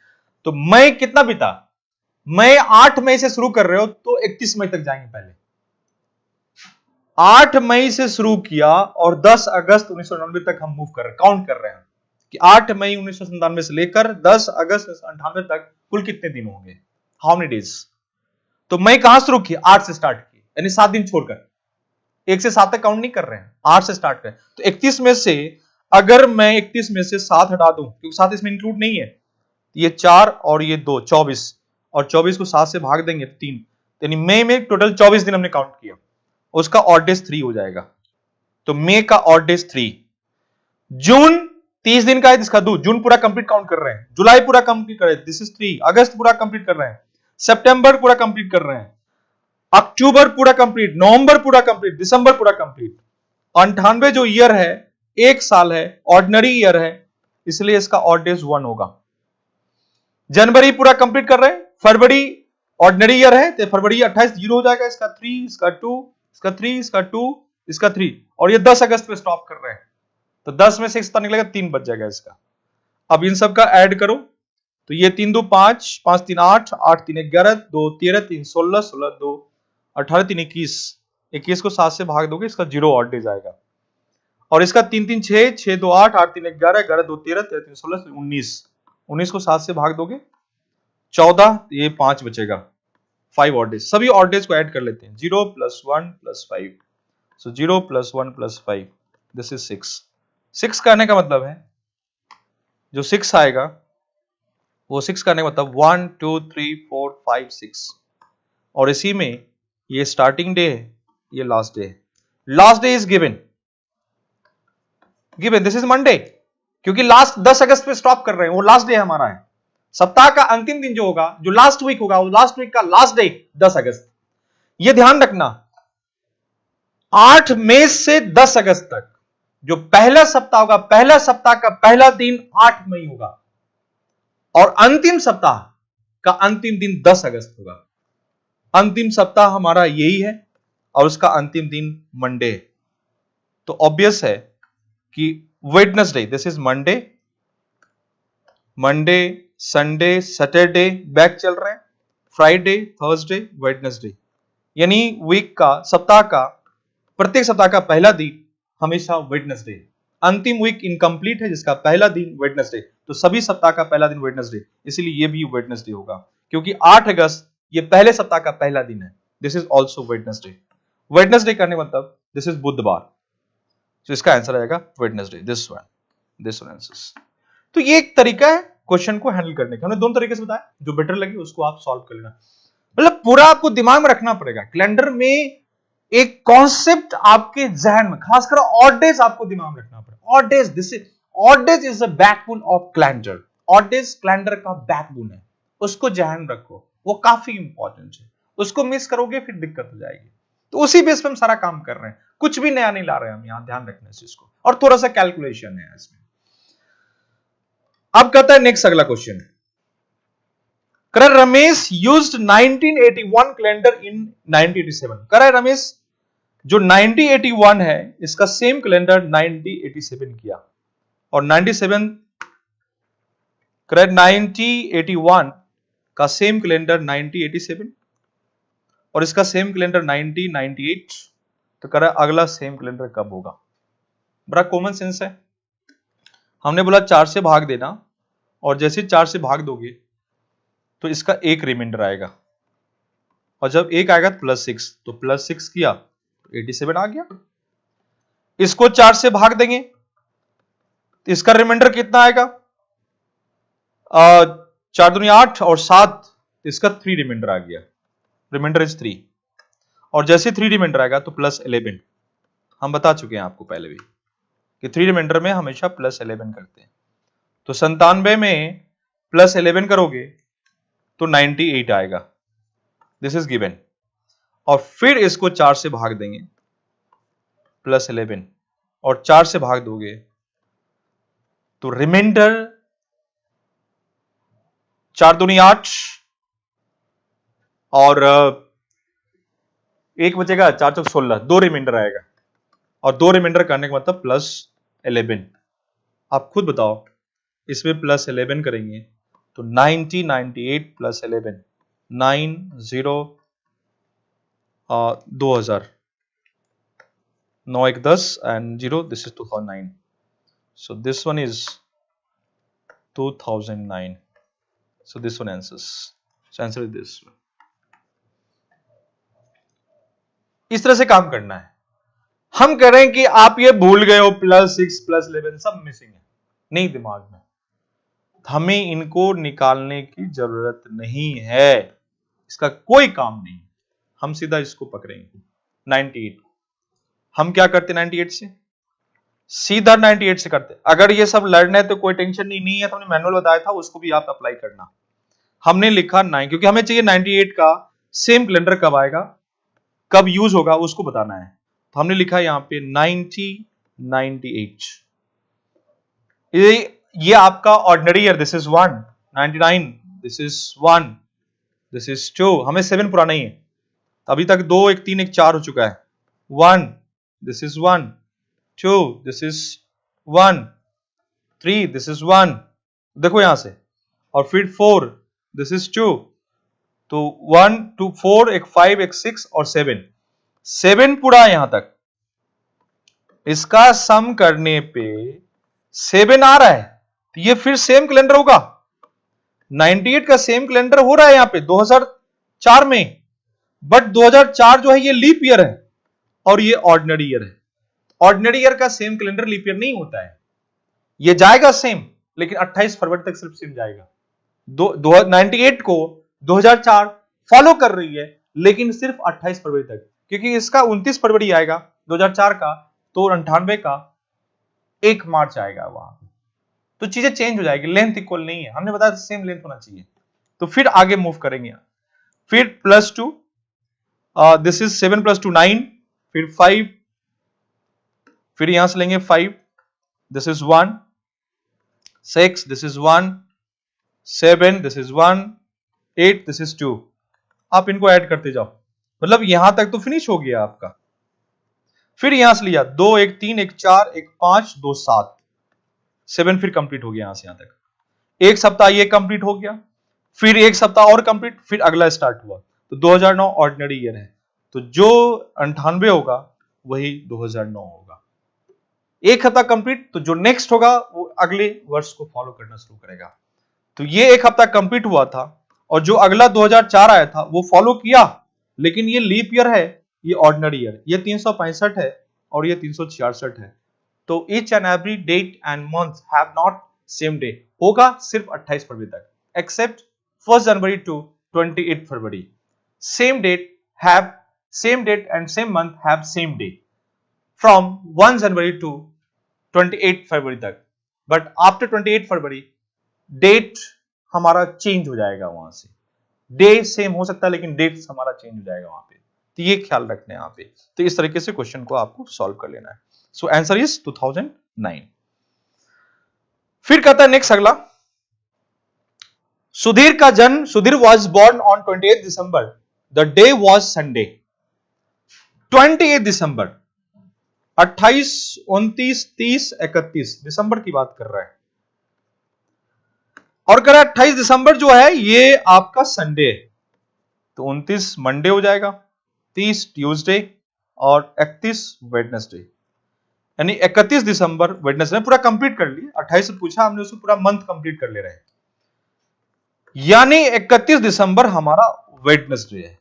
तो मई कितना बीता, मई 8 मई से शुरू कर रहे हो तो 31 मई तक जाएंगे। पहले 8 मई से शुरू किया और 10 अगस्त 1999 तक हम मूव कर रहे हैं, काउंट कर रहे हैं कि 8 मई 1997 से लेकर 10 अगस्त 1998 तक कुल कितने दिन होंगे, हाउ मेनी डेज। तो मई कहां शुरू किया, 8 से स्टार्ट किया, यानी 7 दिन छोड़कर, 1 से 7 तक काउंट नहीं कर रहे हैं, 8 से स्टार्ट करें। तो 31 में से अगर मैं 31 में से 7 हटा दूं, क्योंकि 7 इसमें इंक्लूड नहीं है, ये 4 और ये 2, 24, और 24 को 7 से भाग देंगे 3, यानी मई में टोटल 24 दिन हमने काउंट किया, उसका ऑड डेज 3 हो जाएगा। तो मई का ऑड डेज 3, जून 30 दिन का है, जिसका 2, जून पूरा कंप्लीट काउंट कर रहे हैं, जुलाई पूरा कंप्लीट कर रहे हैं, दिस इज 3, अगस्त पूरा कंप्लीट कर रहे हैं, सितंबर पूरा कंप्लीट कर रहे हैं, अक्टूबर पूरा कंप्लीट, नवंबर पूरा कंप्लीट, दिसंबर पूरा कंप्लीट। 98 जो ईयर है, 1 साल है, ऑर्डिनरी ईयर है, इसलिए इसका ऑड डेज 1 होगा। जनवरी पूरा कंप्लीट कर रहे हैं, फरवरी ऑर्डिनरी ईयर है तो फरवरी 28 जीरो हो जाएगा, इसका 3, इसका 2, इसका 3, इसका 2, इसका 3, और ये 10 अगस्त पे स्टॉप कर रहे हैं, तो 10 में से कितना निकलेगा, 3 बच जाएगा इसका। अब इन सब का ऐड करो, तो ये 3 2 5, 5 3 8, 8 3 11, 2 13, 3 16, 16 2 18, 3 21, 21 को 7 से भाग दोगे, इसका 0 ऑड डेज आएगा, और इसका 3 3 6, 6 2 8, 8 3 11, 11 2 13, 13 3 16, 19, 19 को 7 से भाग दोगे 14, ये 5 बचेगा, 5 ऑड डेज। सभी ऑड डेज को ऐड कर लेते हैं, 0 + 1 + 5, सो 0 + 1 + 5, दिस इज 6। 6 करने का मतलब है, जो 6 आएगा वो 6 करने का मतलब 1 2 3 4 5 6, और इसी में ये स्टार्टिंग डे है, ये लास्ट डे है। Last day is given, this is Monday, क्योंकि लास्ट 10 अगस्त पे स्टॉप कर रहे हैं, वो लास्ट डे हमारा है। सप्ताह का अंतिम दिन जो होगा, जो लास्ट वीक होगा, वो लास्ट वीक का लास्ट डे 10 अगस्त। ये ध्यान रखना, 8 मई से 10 अगस्त तक जो पहला सप्ताह होगा, पहला सप्ताह का पहला दिन 8 मई होगा और अंतिम सप्ताह का अंतिम दिन 10 अगस्त होगा। अंतिम सप्ताह हमारा यही है और उसका अंतिम दिन मंडे है। तो ऑब्वियस है कि Wednesday, this is Monday, Monday, Sunday, Saturday back चल रहे हैं, फ्राइडे, थर्सडे, वेडनेसडे, यानी वीक का, सप्ताह का, प्रत्येक सप्ताह का पहला दिन हमेशा वेडनेसडे। अंतिम वीक इनकम्प्लीट है जिसका पहला दिन वेडनेसडे, तो सभी सप्ताह का पहला दिन वेडनेसडे, इसीलिए ये भी वेडनेसडे होगा, क्योंकि 8 अगस्त ये पहले सप्ताह का पहला दिन है। This is also Wednesday. Wednesday करने मतलब दिस इज बुधवार, तो इसका आंसर आएगा वेडनेसडे, दिस वन आंसर। तो ये एक तरीका है क्वेश्चन को हैंडल करने का। हमने दोनों तरीके से बताया, जो बेटर लगे उसको आप सॉल्व कर लेना। मतलब पूरा आपको दिमाग में रखना पड़ेगा। कैलेंडर में एक कॉन्सेप्ट आपके जहन में, खासकर ऑड डेज आपको दिमाग में रखना पड़ेगा। Odd days, this is odd days is the backbone of calendar. Odd days calendar का बैकबोन है, उसको ध्यान रखो, वो काफी इंपॉर्टेंट है। उसको मिस करोगे फिर दिक्कत हो जाएगी। तो उसी बेस पे हम सारा काम कर रहे हैं, कुछ भी नया नहीं ला रहे हैं हम यहां, ध्यान रखना इस चीज को। और थोड़ा सा कैलकुलेशन है इसमें। अब कहता है नेक्स्ट अगला question, Ramesh used 1981 calendar in 1987। कह रहा है रमेश जो 1981 है इसका सेम कैलेंडर 1987 किया, और 1981 का सेम कैलेंडर 1987 और इसका सेम कैलेंडर 1998। तो कह रहा है अगला सेम कैलेंडर कब होगा। बड़ा कॉमन सेंस है। हमने बोला 4 से भाग देना, और जैसे 4 से भाग दोगे तो इसका एक रिमाइंडर आएगा, और जब एक आएगा तो +6, तो +6 किया तो 87 आ गया। इसको 4 से भाग देंगे तो इसका रिमाइंडर कितना आएगा, 4 दूनी 8 और 7, इसका 3 रिमाइंडर आ गया, रिमाइंडर इज 3। और जैसे 3 रिमाइंडर आएगा तो +11। हम बता चुके हैं आपको पहले भी कि 3 रिमाइंडर में हमेशा +11 करते हैं। तो 97 में +11 करोगे तो 98 आएगा, दिस इज गिवन। और फिर इसको 4 से भाग देंगे, +11 और 4 से भाग दोगे तो रिमाइंडर 4 दूनी 8 और 1 बचेगा, 4 चौक 16, 2 रिमाइंडर आएगा। और 2 रिमाइंडर करने का मतलब +11। आप खुद बताओ, इसमें +11 करेंगे तो 90, 98 +11, 2000, 9 1 10 and 0, this is 2009. So this one is 2009. So this one answers. So answer is this one. इस तरह से काम करना है। हम कह रहे हैं कि आप ये भूल गए हो, +6 +11 सब मिसिंग है, नहीं दिमाग में। हमें इनको निकालने की जरूरत नहीं है, इसका कोई काम नहीं। हम सीधा इसको पकड़ेंगे 98। हम क्या करते 98 से, सीधा 98 से करते। अगर ये सब लड़ना है तो कोई टेंशन नहीं है, तो हमने मैनुअल बताया था, उसको भी आप अप्लाई करना। हमने लिखा 9, क्योंकि हमें चाहिए 98 का सेम कैलेंडर कब आएगा, कब यूज होगा, उसको बताना है। तो हमने लिखा यहां पे 1998। ये आपका ordinary year, this is 1, 99, this is 1, this is 2। हमें 7 पुराना ही है, अभी तक 2 1 3 1 4 हो चुका है। 1, this is 1, 2, this is 1, 3, this is 1, देखो यहां से। और फिर 4, दिस इज 2, तो 1 2 4 एक 5 एक 6 और 7 पूरा यहां तक। इसका सम करने पे 7 आ रहा है, तो ये फिर सेम कैलेंडर होगा। 98 का सेम कैलेंडर हो रहा है यहां पे 2004 में, बट 2004 जो है ये लीप ईयर है और ये ऑर्डिनरी ईयर है। ऑर्डिनरी ईयर का सेम कैलेंडर लीप ईयर नहीं होता है, ये जाएगा सेम, लेकिन 28 फरवरी तक सिर्फ सेम जाएगा। 98 को 2004 फॉलो कर रही है, लेकिन सिर्फ 28 फरवरी तक, क्योंकि इसका 29 फरवरी आएगा 2004 का, तो 98 का 1 मार्च आएगा वहां पे। तो चीजें चेंज हो जाएगी, लेंथ इक्वल नहीं है, हमने बताया सेम लेंथ होना चाहिए। तो फिर आगे मूव करेंगे, फिर +2, दिस इज 7 + 2 9, फिर 5 फिर यहां से लेंगे 5, this is 1, 6, this is 1, 7, this is 1, 8, this is 2। आप इनको ऐड करते जाओ, मतलब यहां तक तो फिनिश हो गया आपका। फिर यहां से लिया 2, 1, 3, 1, 4, 1, 5, 2, 7, 7 फिर कंप्लीट हो गया यहां से यहां तक। एक सप्ताह ये कंप्लीट हो गया, फिर एक सप्ताह और कंप्लीट, फिर अगला स्टार्ट हुआ। तो 2009 ऑर्डिनरी ईयर है, तो जो 98 होगा वही 2009 होगा। एक हफ्ता कंप्लीट, तो जो नेक्स्ट होगा वो अगले वर्ष को फॉलो करना शुरू करेगा। तो ये एक हफ्ता कंप्लीट हुआ था, और जो अगला 2004 आया था वो फॉलो किया, लेकिन ये लीप ईयर है, ये ऑर्डिनरी ईयर, ये 365 है और ये 366 है। तो each and every date and month have not same day, होगा सिर्फ 28 फरवरी तक, except 1 January to 28 February. Same date and same month have same day from 1 January to 28 फरवरी तक, बट आफ्टर 28 फरवरी डेट हमारा चेंज हो जाएगा। वहां से डे सेम हो सकता है, लेकिन डेट हमारा चेंज हो जाएगा वहां पे, तो ये ख्याल रखना है यहाँ पे। तो इस तरीके से क्वेश्चन को आपको सॉल्व कर लेना है। So answer is 2009। फिर कहता है नेक्स्ट अगला, Sudhir was born on 28 December, the day was Sunday. 28 दिसंबर, 28, 29, 30, 31 दिसंबर की बात कर रहा है, और कह रहा है 28 दिसंबर जो है ये आपका संडे है, तो 29 मंडे हो जाएगा, 30 ट्यूसडे और 31 वेडनेसडे, यानी 31 दिसंबर वेडनेसडे। पूरा कंप्लीट कर लिए, 28 से पूछा हमने, उसको पूरा मंथ कंप्लीट कर ले रहे हैं, यानी 31 दिसंबर हमारा वेडनेसडे है।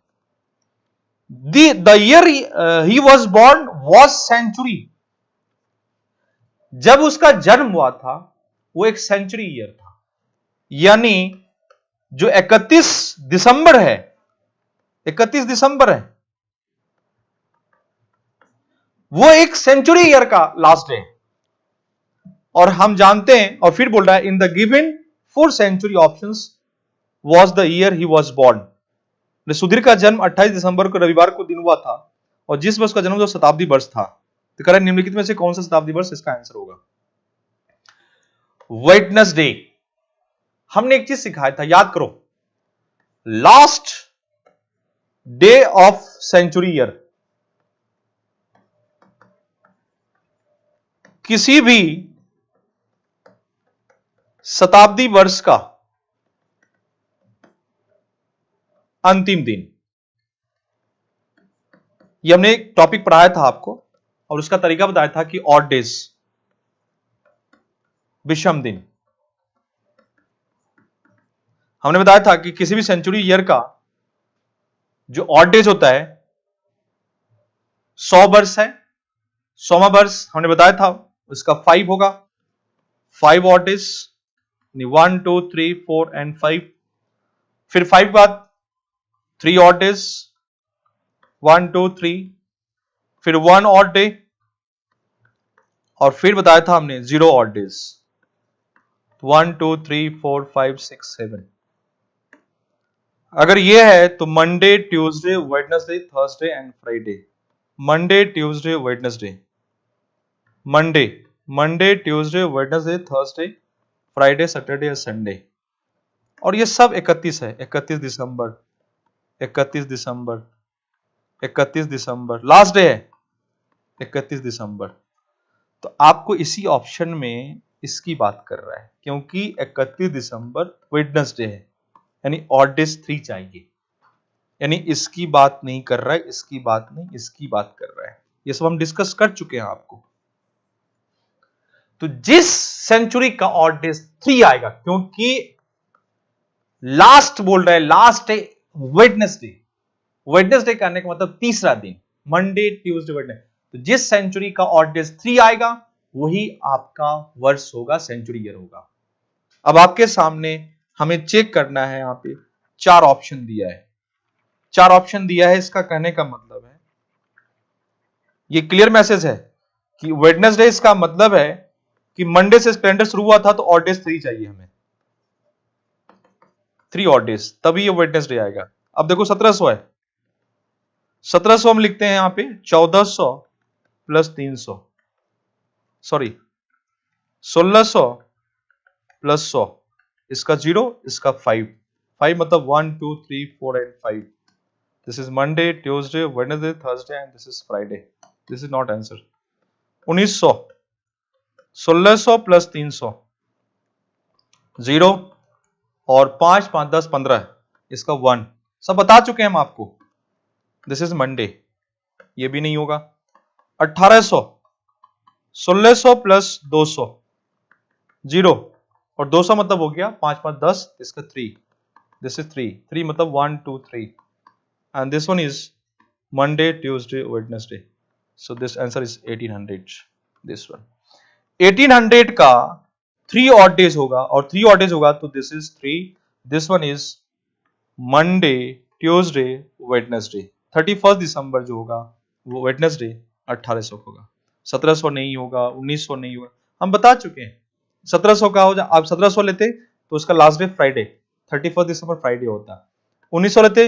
The year he was born was century, जब उसका जन्म हुआ था वो एक सेंचुरी ईयर था, यानी जो 31 दिसंबर है, 31 दिसंबर है वो एक सेंचुरी ईयर का लास्ट डे, और हम जानते हैं, और फिर बोल रहा है in the given 4 century options was the year he was born. Sudhir का जन्म 28 दिसंबर को रविवार को दिन हुआ था, और जिस वर्ष का जन्म जो शताब्दी वर्ष था, तो कह रहा है निम्नलिखित में से कौन सा शताब्दी वर्ष इसका आंसर होगा। वेडनेसडे, हमने एक चीज सिखाया था, याद करो, last day of century year, किसी भी शताब्दी वर्ष का अंतिम दिन, ये हमने एक टॉपिक पढ़ाया था आपको, और उसका तरीका बताया था कि ऑड डेज, विषम दिन। हमने बताया था कि किसी भी सेंचुरी ईयर का जो ऑड डेज होता है 100 वर्ष है, 100वां वर्ष हमने बताया था उसका 5 होगा, 5 ऑड डेज, 1, 2, 3, 4 एंड 5। फिर 5 बाद 3 ऑड डेज, 1, 2, 3, फिर 1 ऑड डे, और फिर बताया था हमने 0 ऑड डेज, 1, 2, 3, 4, 5, 6, 7। अगर ये है तो Monday, Tuesday, Wednesday, Thursday and Friday. Monday, Tuesday, Wednesday, Monday, Tuesday, Wednesday, Thursday, Friday, Saturday और संडे, और ये सब 31 है। 31 दिसंबर, 31 दिसंबर, 31 दिसंबर लास्ट डे है, 31 दिसंबर। तो आपको इसी ऑप्शन में इसकी बात कर रहा है, क्योंकि 31 दिसंबर वेडनेसडे है, यानी ऑड डेज 3 चाहिए, यानी इसकी बात नहीं कर रहा है, इसकी बात नहीं, इसकी बात कर रहा है। ये सब हम डिस्कस कर चुके हैं आपको। तो जिस सेंचुरी का ऑड डेज 3 आएगा, क्योंकि लास्ट बोल रहा है, लास्ट है वेडनेसडे, वेडनेसडे करने का मतलब तीसरा दिन, मंडे, ट्यूसडे, वेडनेसडे। तो जिस सेंचुरी का ऑड डेज 3 आएगा वही आपका वर्ष होगा, सेंचुरी ईयर होगा। अब आपके सामने हमें चेक करना है, यहां पे 4 ऑप्शन दिया है, 4 ऑप्शन दिया है, इसका कहने का मतलब है, ये क्लियर मैसेज है कि वेडनेसडे, इसका मतलब है कि मंडे से कैलेंडर शुरू हुआ था, तो ऑड डेज 3 चाहिए हमें, 3 ऑड डेज, तभी ये वेडनेसडे आएगा। अब देखो 1700 है, 1700 हम लिखते हैं यहां पे 1400 प्लस 300, सॉरी 1600 प्लस 100, इसका 0, इसका 5 मतलब 1 2 3 4 and 5. This is Monday, Tuesday, Wednesday, Thursday and this is Friday. This is not answer. 1900, 1600 plus 300, 0 और 5 5 10 15, इसका 1. सब बता चुके हैं हम आपको. दिस इज मंडे, ये भी नहीं होगा. 1800, 1600 प्लस 200, 0 और 200 मतलब हो गया 5 5 10, इसका 3. दिस इज 3 मतलब 1 2 3 and this one is Monday, Tuesday, Wednesday. So this answer is 1800. This one 1800 का 3 ऑड डेज होगा और 3 ऑड डेज होगा तो this is 3. This one is Monday, Tuesday, Wednesday. 31 दिसंबर जो होगा वो वेडनेसडे 1800 होगा. 1700 नहीं होगा, 1900 नहीं होगा, हम बता चुके हैं. 1700 का हो जाए, आप 1700 लेते तो उसका लास्ट डे फ्राइडे 31 दिसंबर फ्राइडे होता. 1900 लेते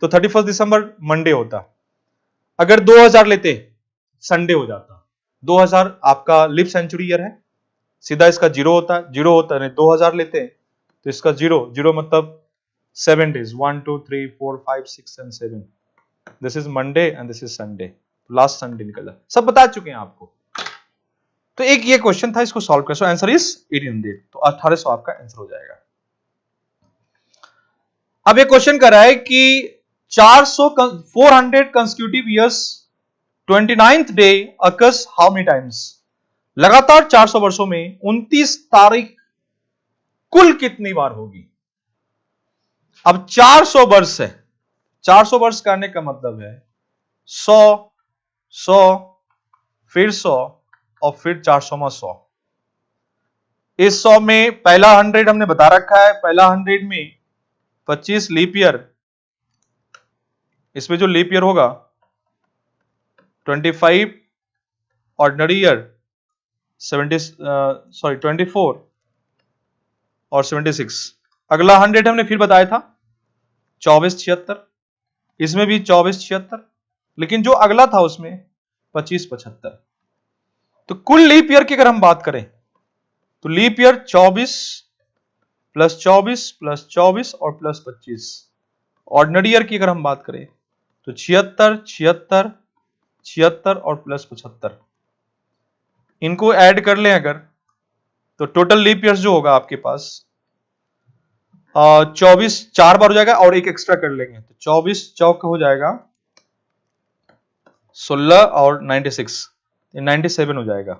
तो 31 दिसंबर मंडे होता. अगर 2000 लेते संडे हो जाता. 2000 आपका लिप सेंचुरी ईयर है, सीधा इसका 0 होता. 0 होता नहीं, 2000 लेते तो इसका 0 मतलब 7 days, 1 2 3 4 5 6 and 7. This is Monday and this is Sunday. Last Sunday निकला. सब बता चुके हैं आपको. तो एक ये क्वेश्चन था, इसको सॉल्व कर. सो आंसर इज 1800. तो 1800 आपका आंसर हो जाएगा. अब ये क्वेश्चन कर रहा है कि 400 consecutive years 29th day occurs how many times. लगातार 400 वर्षों में 29 तारीख कुल कितनी बार होगी. अब 400 वर्ष है. 400 वर्ष करने का मतलब है 100 100 फिर 100 और फिर 400 में 100. इस 100 में पहला 100 हमने बता रखा है. पहला 100 में 25 लीप ईयर, इसमें जो लीप ईयर होगा 25 ऑर्डिनरी ईयर 24 और 76. अगला 100 हमने फिर बताया था 24 76, इसमें भी 24 76, लेकिन जो अगला था उसमें 25 75. तो कुल लीप ईयर की अगर हम बात करें तो लीप ईयर 24 प्लस 24 प्लस 24 और प्लस 25. ऑर्डिनरी ईयर की अगर हम बात करें तो 76 76 76 और प्लस 75. इनको ऐड कर लें अगर तो टोटल लीप ईयर्स जो होगा आपके पास 24 4 बार हो जाएगा और एक एक्स्ट्रा कर लेंगे तो 24 चौक हो जाएगा 16 और 96, 97 हो जाएगा.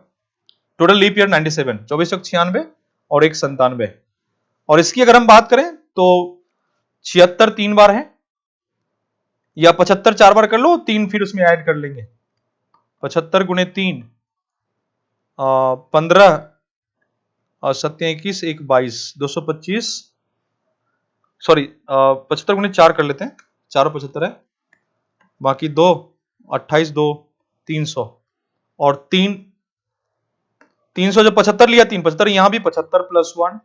Total leap year 97. 24 चौक 96 और एक 97. और इसकी अगर हम बात करें तो 76 3 बार है या 75 4 बार कर लो, 3 फिर उसमें ऐड कर लेंगे. 75 गुणे 3 15 और 7 21 1 22 225. सॉरी 75 गुणे 4 कर लेते हैं, 4 और 75 है, बाकी 2 28 2 300 और 300 जब 75 लिया 3 75, यहां भी 75 प्लस 1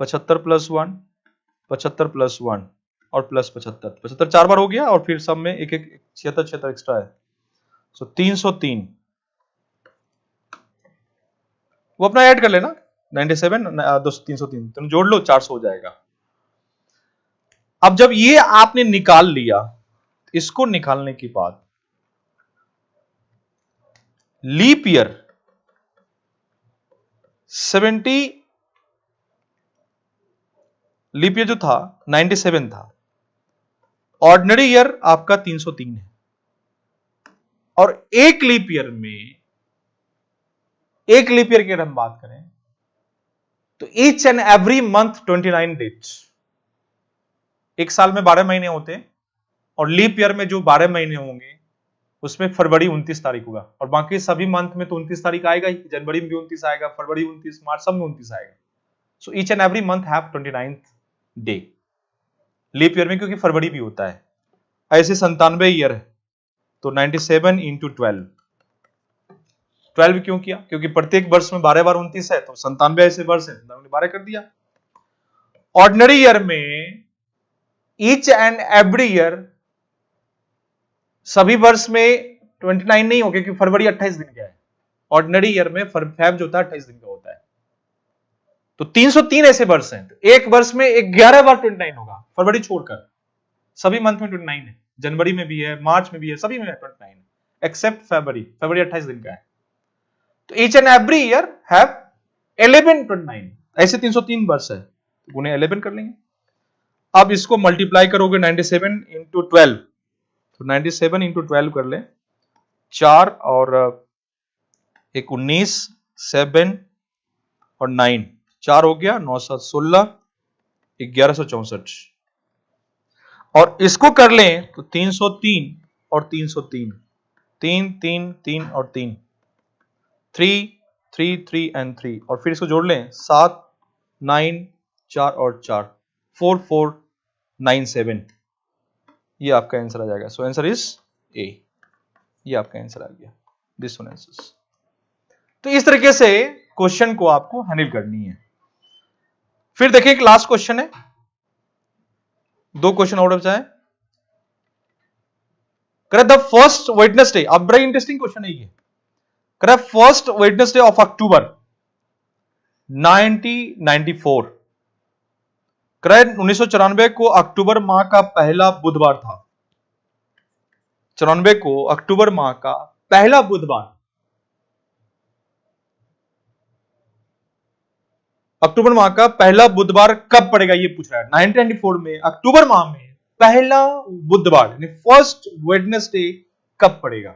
75 प्लस 1 75 प्लस 1 और प्लस 75. 75 4 बार हो गया और फिर सब में एक एक 76 76 एक्स्ट्रा है. सो 303 वो अपना ऐड कर लेना 97 303 तुम जोड़ लो 400 हो जाएगा. अब जब ये आपने निकाल लिया, इसको निकालने के बाद लीप ईयर 70 लीप ईयर जो था 97 था. ऑर्डिनरी ईयर आपका 303 है और एक लीप ईयर में, एक लीप ईयर की अगर हम बात करें तो each and every month 29 days. एक साल में 12 महीने होते हैं और लीप ईयर में जो 12 महीने होंगे उसमें फरवरी 29 तारीख होगा और बाकी सभी मंथ में तो 29 तारीख आएगा ही. जनवरी में भी 29 आएगा, फरवरी 29, मार्च सब में 29 आएगा. So each and every month have 29th day leap year में, क्योंकि फरवरी भी होता है. ऐसे 97 ईयर है तो 97 इंटू 12 क्यों किया, क्योंकि प्रत्येक वर्ष में 12 बार 29 है तो 97 ऐसे वर्ष है, 12 कर दिया. ऑर्डिनरी ईयर में ईच एंड एवरी ईयर सभी वर्ष में 29 नहीं हो, क्योंकि फरवरी 28 दिन का है ऑर्डिनरी ईयर में फैब जो होता है 28 दिन का होता है। तो 303 ऐसे वर्ष हैं, तो एक वर्ष में 11 बार 29 होगा, फरवरी छोड़कर सभी मंथ में 29 है, जनवरी में भी है, मार्च में भी है, सभी में 29 है, एक्सेप्ट फरवरी 28 दिन का है। तो each and every year have 11 29, ऐसे 303 वर्ष है, तो उन्हें 11 कर लेंगे। अब इसको मल्टीप्लाई करोगे 97 इंटू 12, तो 97 इंटू 12 कर ले, 4 और एक 19, 7 और 9, 4 हो गया, 9 7 16, 1164। और इसको कर लें तो 303 और 303, 3 3 3 और 3, 3 3 3 एंड 3, और फिर इसको जोड़ लें 7 9 4 और 4, 4 4 9 7, ये आपका आंसर आ जाएगा। सो आंसर इज ए, ये आपका आंसर आ गया, दिस वन आंसर। तो इस तरीके से क्वेश्चन को आपको हैंडल करनी है। फिर देखिए एक लास्ट क्वेश्चन है, 2 क्वेश्चन और बचा है। करे द फर्स्ट वेडनेसडे, अब बड़ा इंटरेस्टिंग क्वेश्चन है ये। करे फर्स्ट वेडनेसडे ऑफ अक्टूबर 1994, करे 1994 को अक्टूबर माह का पहला बुधवार था। 94 को अक्टूबर माह का पहला बुधवार, अक्टूबर माह का पहला बुधवार कब पड़ेगा ये पूछ रहा है। 1994 में अक्टूबर माह में पहला बुधवार यानी फर्स्ट वेडनेसडे कब पड़ेगा,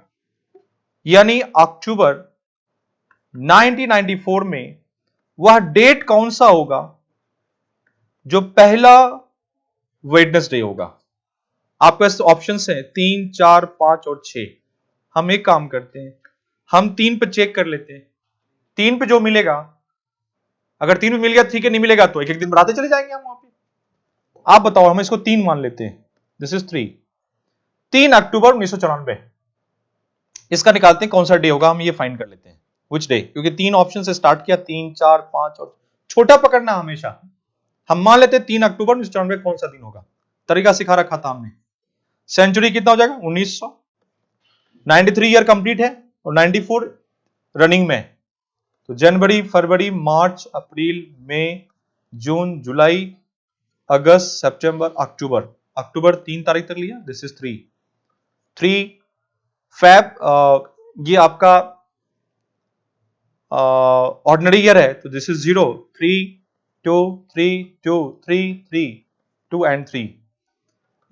यानी अक्टूबर 1994 में वह डेट कौन सा होगा जो पहला वेडनेसडे होगा। आपके पास ऑप्शन है 3 4 5 और 6। हम एक काम करते हैं, हम 3 पे चेक कर लेते हैं, 3 पे जो मिलेगा, अगर 3 पे मिल गया ठीक है, नहीं मिलेगा तो एक एक दिन बढ़ाते चले जाएंगे हम वहां पे। आप बताओ, हम इसको 3 मान लेते हैं, दिस इज 3 अक्टूबर 1994, इसका निकालते हैं कौन सा डे होगा, हम ये फाइंड कर लेते हैं विच डे, क्योंकि 3 ऑप्शन से स्टार्ट किया, 3 4 5 और छोटा पकड़ना हमेशा। हम मान लेते हैं 3 अक्टूबर 1994 कौन सा दिन होगा, तरीका सिखा रखा था हमने। सेंचुरी कितना हो जाएगा 1900, 93 ईयर कंप्लीट है और 94 रनिंग में, तो जनवरी फरवरी मार्च अप्रैल मई जून जुलाई अगस्त सितंबर अक्टूबर, अक्टूबर 3 तारीख तक लिया, दिस इज 3 फैब, ये आपका ऑर्डिनरी ईयर है, तो दिस इज 0 3 2 3 2 3 3 2 एंड 3,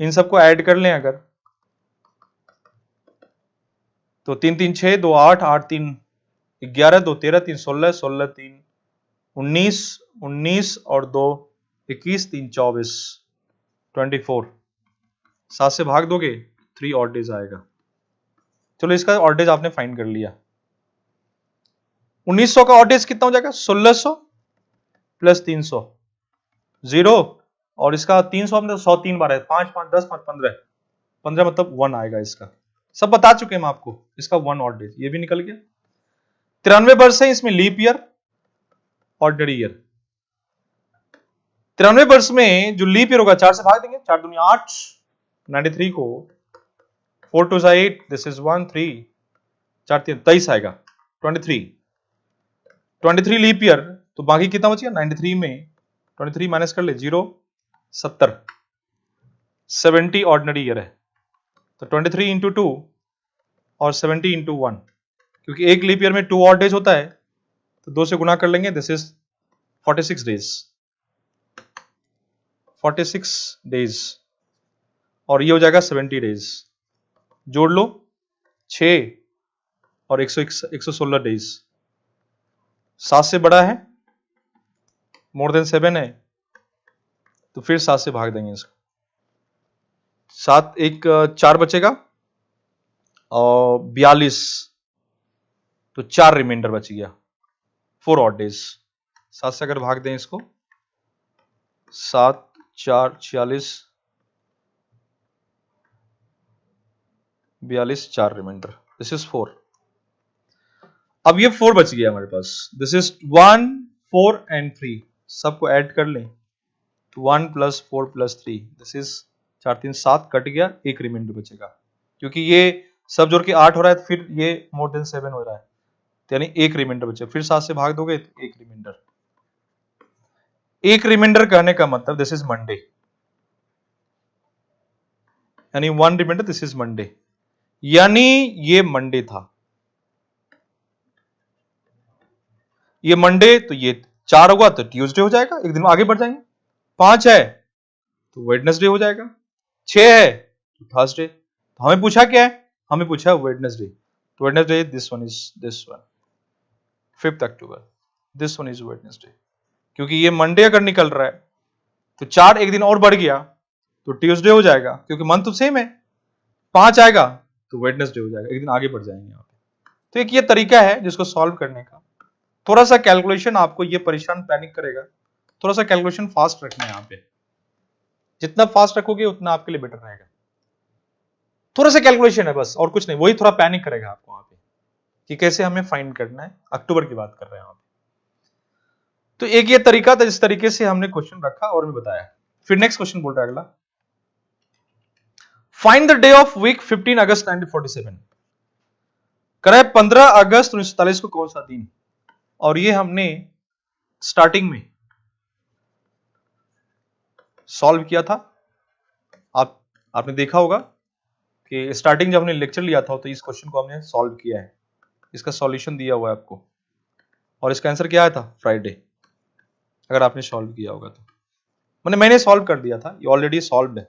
इन सबको ऐड कर लें अगर, तो 3 3 6 2 8 8 3 11 2 13 3 16 16 3 19 19 और 2 21 3 24 24, 7 से भाग दोगे 3 ऑड डेज आएगा। चलो इसका ऑड डेज आपने फाइंड कर लिया। 1900 का ऑड डेज कितना हो जाएगा 1600 प्लस 300 0, और इसका 300 में 100 3 बार है, 5 5 10 5 15 15 मतलब 1 आएगा। इसका सब बता चुके हैं हम आपको, इसका 1 ऑड डेज ये भी निकल गया। 93 वर्ष है, इसमें लीप ईयर ऑर्डिनरी ईयर। 93 वर्ष में जो लीप ईयर होगा 4 से भाग देंगे, 4 दूनी 8, 93 को 4 2 8, दिस इज 1 3 4 3 23 आएगा। 23 लीप ईयर, तो बाकी कितना बच गया 93 में 23 माइनस कर ले 0 70, 70 ऑर्डिनरी ईयर है, तो 23 इंटू 2 और 70 इंटू 1, क्योंकि एक लीप ईयर में 2 ऑड डेज होता है, तो 2 से गुना कर लेंगे, दिस इज 46 डेज, 46 डेज, और ये हो जाएगा 70 डेज। जोड़ लो 6 और 116 डेज, 7 से बड़ा है, मोर देन 7 है, तो फिर 7 से भाग देंगे इसको, 7 एक 4 बचेगा और 42, तो 4 रिमाइंडर बच गया, 4 ऑड डेज। 7 से अगर भाग दें इसको, 7 4 46, 42 4 रिमाइंडर, दिस इज 4। अब ये 4 बच गया हमारे पास, दिस इज 1 4 एंड 3, सबको ऐड कर लें, तो 1 plus 4 plus 3, this is 4 3 7 cut गया, एक रिमाइंडर बचेगा, क्योंकि ये सब जोड़ के 8 हो रहा है, तो फिर ये मोर देन 7 हो रहा है, तो यानी एक रिमाइंडर बचे, फिर 7 से भाग दोगे तो एक रिमाइंडर। एक रिमाइंडर कहने का मतलब दिस इज मंडे, यानी 1 रिमाइंडर, दिस इज मंडे, यानी ये मंडे था, ये मंडे, तो ये 4 होगा तो ट्यूसडे हो जाएगा, एक दिन आगे बढ़ जाएंगे। 5 है तो वेडनेसडे हो जाएगा, 6 है तो थर्सडे। तो हमें पूछा क्या है, हमें पूछा वेडनेसडे, तो Wednesday this one is this one, 5 October, this one is Wednesday. क्योंकि ये मंडे अगर निकल रहा है तो 4 एक दिन और बढ़ गया तो ट्यूसडे हो जाएगा, क्योंकि मंथ तो सेम है। 5 आएगा तो वेडनेसडे हो जाएगा, एक दिन आगे बढ़ जाएंगे यहाँ पे। तो एक ये तरीका है जिसको सॉल्व करने का। थोड़ा सा कैलकुलेशन आपको ये परेशान पैनिक करेगा, थोड़ा सा कैलकुलेशन फास्ट रखना है यहाँ पे, जितना फास्ट रखोगे उतना आपके लिए बेटर रहेगा। थोड़ा सा कैलकुलेशन है बस, और कुछ नहीं, वही थोड़ा पैनिक करेगा आपको वहां पे कि कैसे हमें फाइंड करना है। अक्टूबर की बात कर रहे हैं आप। तो एक ये तरीका था जिस तरीके से हमने क्वेश्चन रखा और मैं बताया। फिर नेक्स्ट क्वेश्चन बोल रहा है अगला, find the day of week 15 August 1947। करा है 15 अगस्त 1947 को कौन सा दिन, और ये हमने स्टार्टिंग में सॉल्व किया था। आपने देखा होगा कि स्टार्टिंग जब हमने लेक्चर लिया था तो इस क्वेश्चन को हमने सॉल्व किया है, इसका सॉल्यूशन दिया हुआ है आपको, और इसका आंसर क्या आया था, फ्राइडे। अगर आपने सॉल्व किया होगा तो मैंने सॉल्व कर दिया था, ये ऑलरेडी सॉल्व्ड है,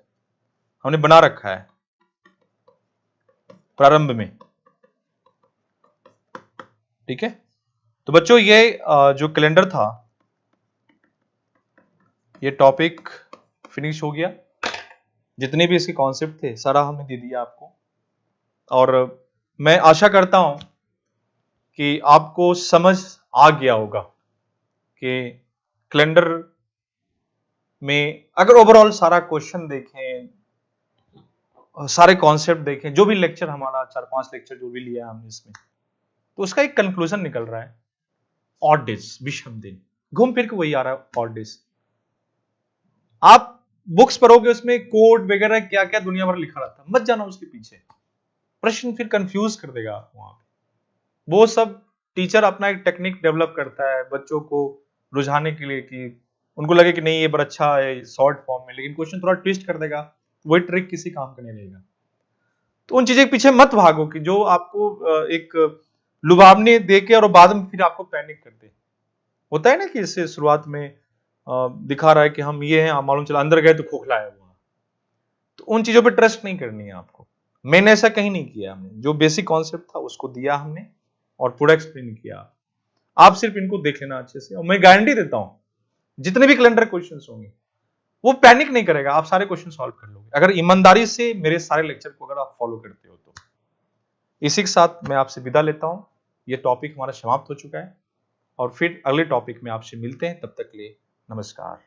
हमने बना रखा है प्रारंभ में, ठीक है। तो बच्चों ये जो कैलेंडर था ये टॉपिक फिनिश हो गया, जितने भी इसके कॉन्सेप्ट थे सारा हमने दे दिया आपको, और मैं आशा करता हूं कि आपको समझ आ गया होगा कि कैलेंडर में अगर ओवरऑल सारा क्वेश्चन देखें, सारे कॉन्सेप्ट देखें, जो भी लेक्चर हमारा 4-5 लेक्चर जो भी लिया हमने इसमें, तो उसका एक कंक्लूजन निकल रहा है ऑड डेज, विषम दिन, घूम फिर के वही आ रहा है ऑड डेज। आप बुक्स पढ़ोगे उसमें कोड वगैरह क्या क्या दुनिया भर लिखा रहता है, मत जाना उसके पीछे, प्रश्न फिर कंफ्यूज कर देगा आपको वहां पे। वो सब टीचर अपना एक टेक्निक डेवलप करता है बच्चों को रुझाने के लिए कि उनको लगे कि नहीं ये बड़ा अच्छा है शॉर्ट फॉर्म में, लेकिन क्वेश्चन थोड़ा ट्विस्ट कर देगा, वही ट्रिक किसी काम का नहीं रहेगा। तो उन चीजों के पीछे मत भागो कि जो आपको एक लुभावनी देके और बाद में फिर आपको पैनिक कर दे। होता है ना कि इससे शुरुआत में दिखा रहा है कि हम ये हैं, मालूम चला अंदर गए तो खोखला है वो। तो उन चीजों पे ट्रस्ट नहीं करनी है आपको। मैंने ऐसा कहीं नहीं किया, हमने जो बेसिक कॉन्सेप्ट था उसको दिया हमने और पूरा एक्सप्लेन किया। आप सिर्फ इनको देख लेना अच्छे से, और मैं गारंटी देता हूं जितने भी कैलेंडर क्वेश्चंस होंगे वो पैनिक नहीं करेगा, आप सारे क्वेश्चन सॉल्व कर लोगे अगर ईमानदारी से मेरे सारे लेक्चर को अगर आप फॉलो करते हो तो। इसी के साथ मैं आपसे विदा लेता हूं, ये टॉपिक हमारा समाप्त हो चुका है और फिर अगले टॉपिक में आपसे मिलते हैं, तब तक के लिए नमस्कार।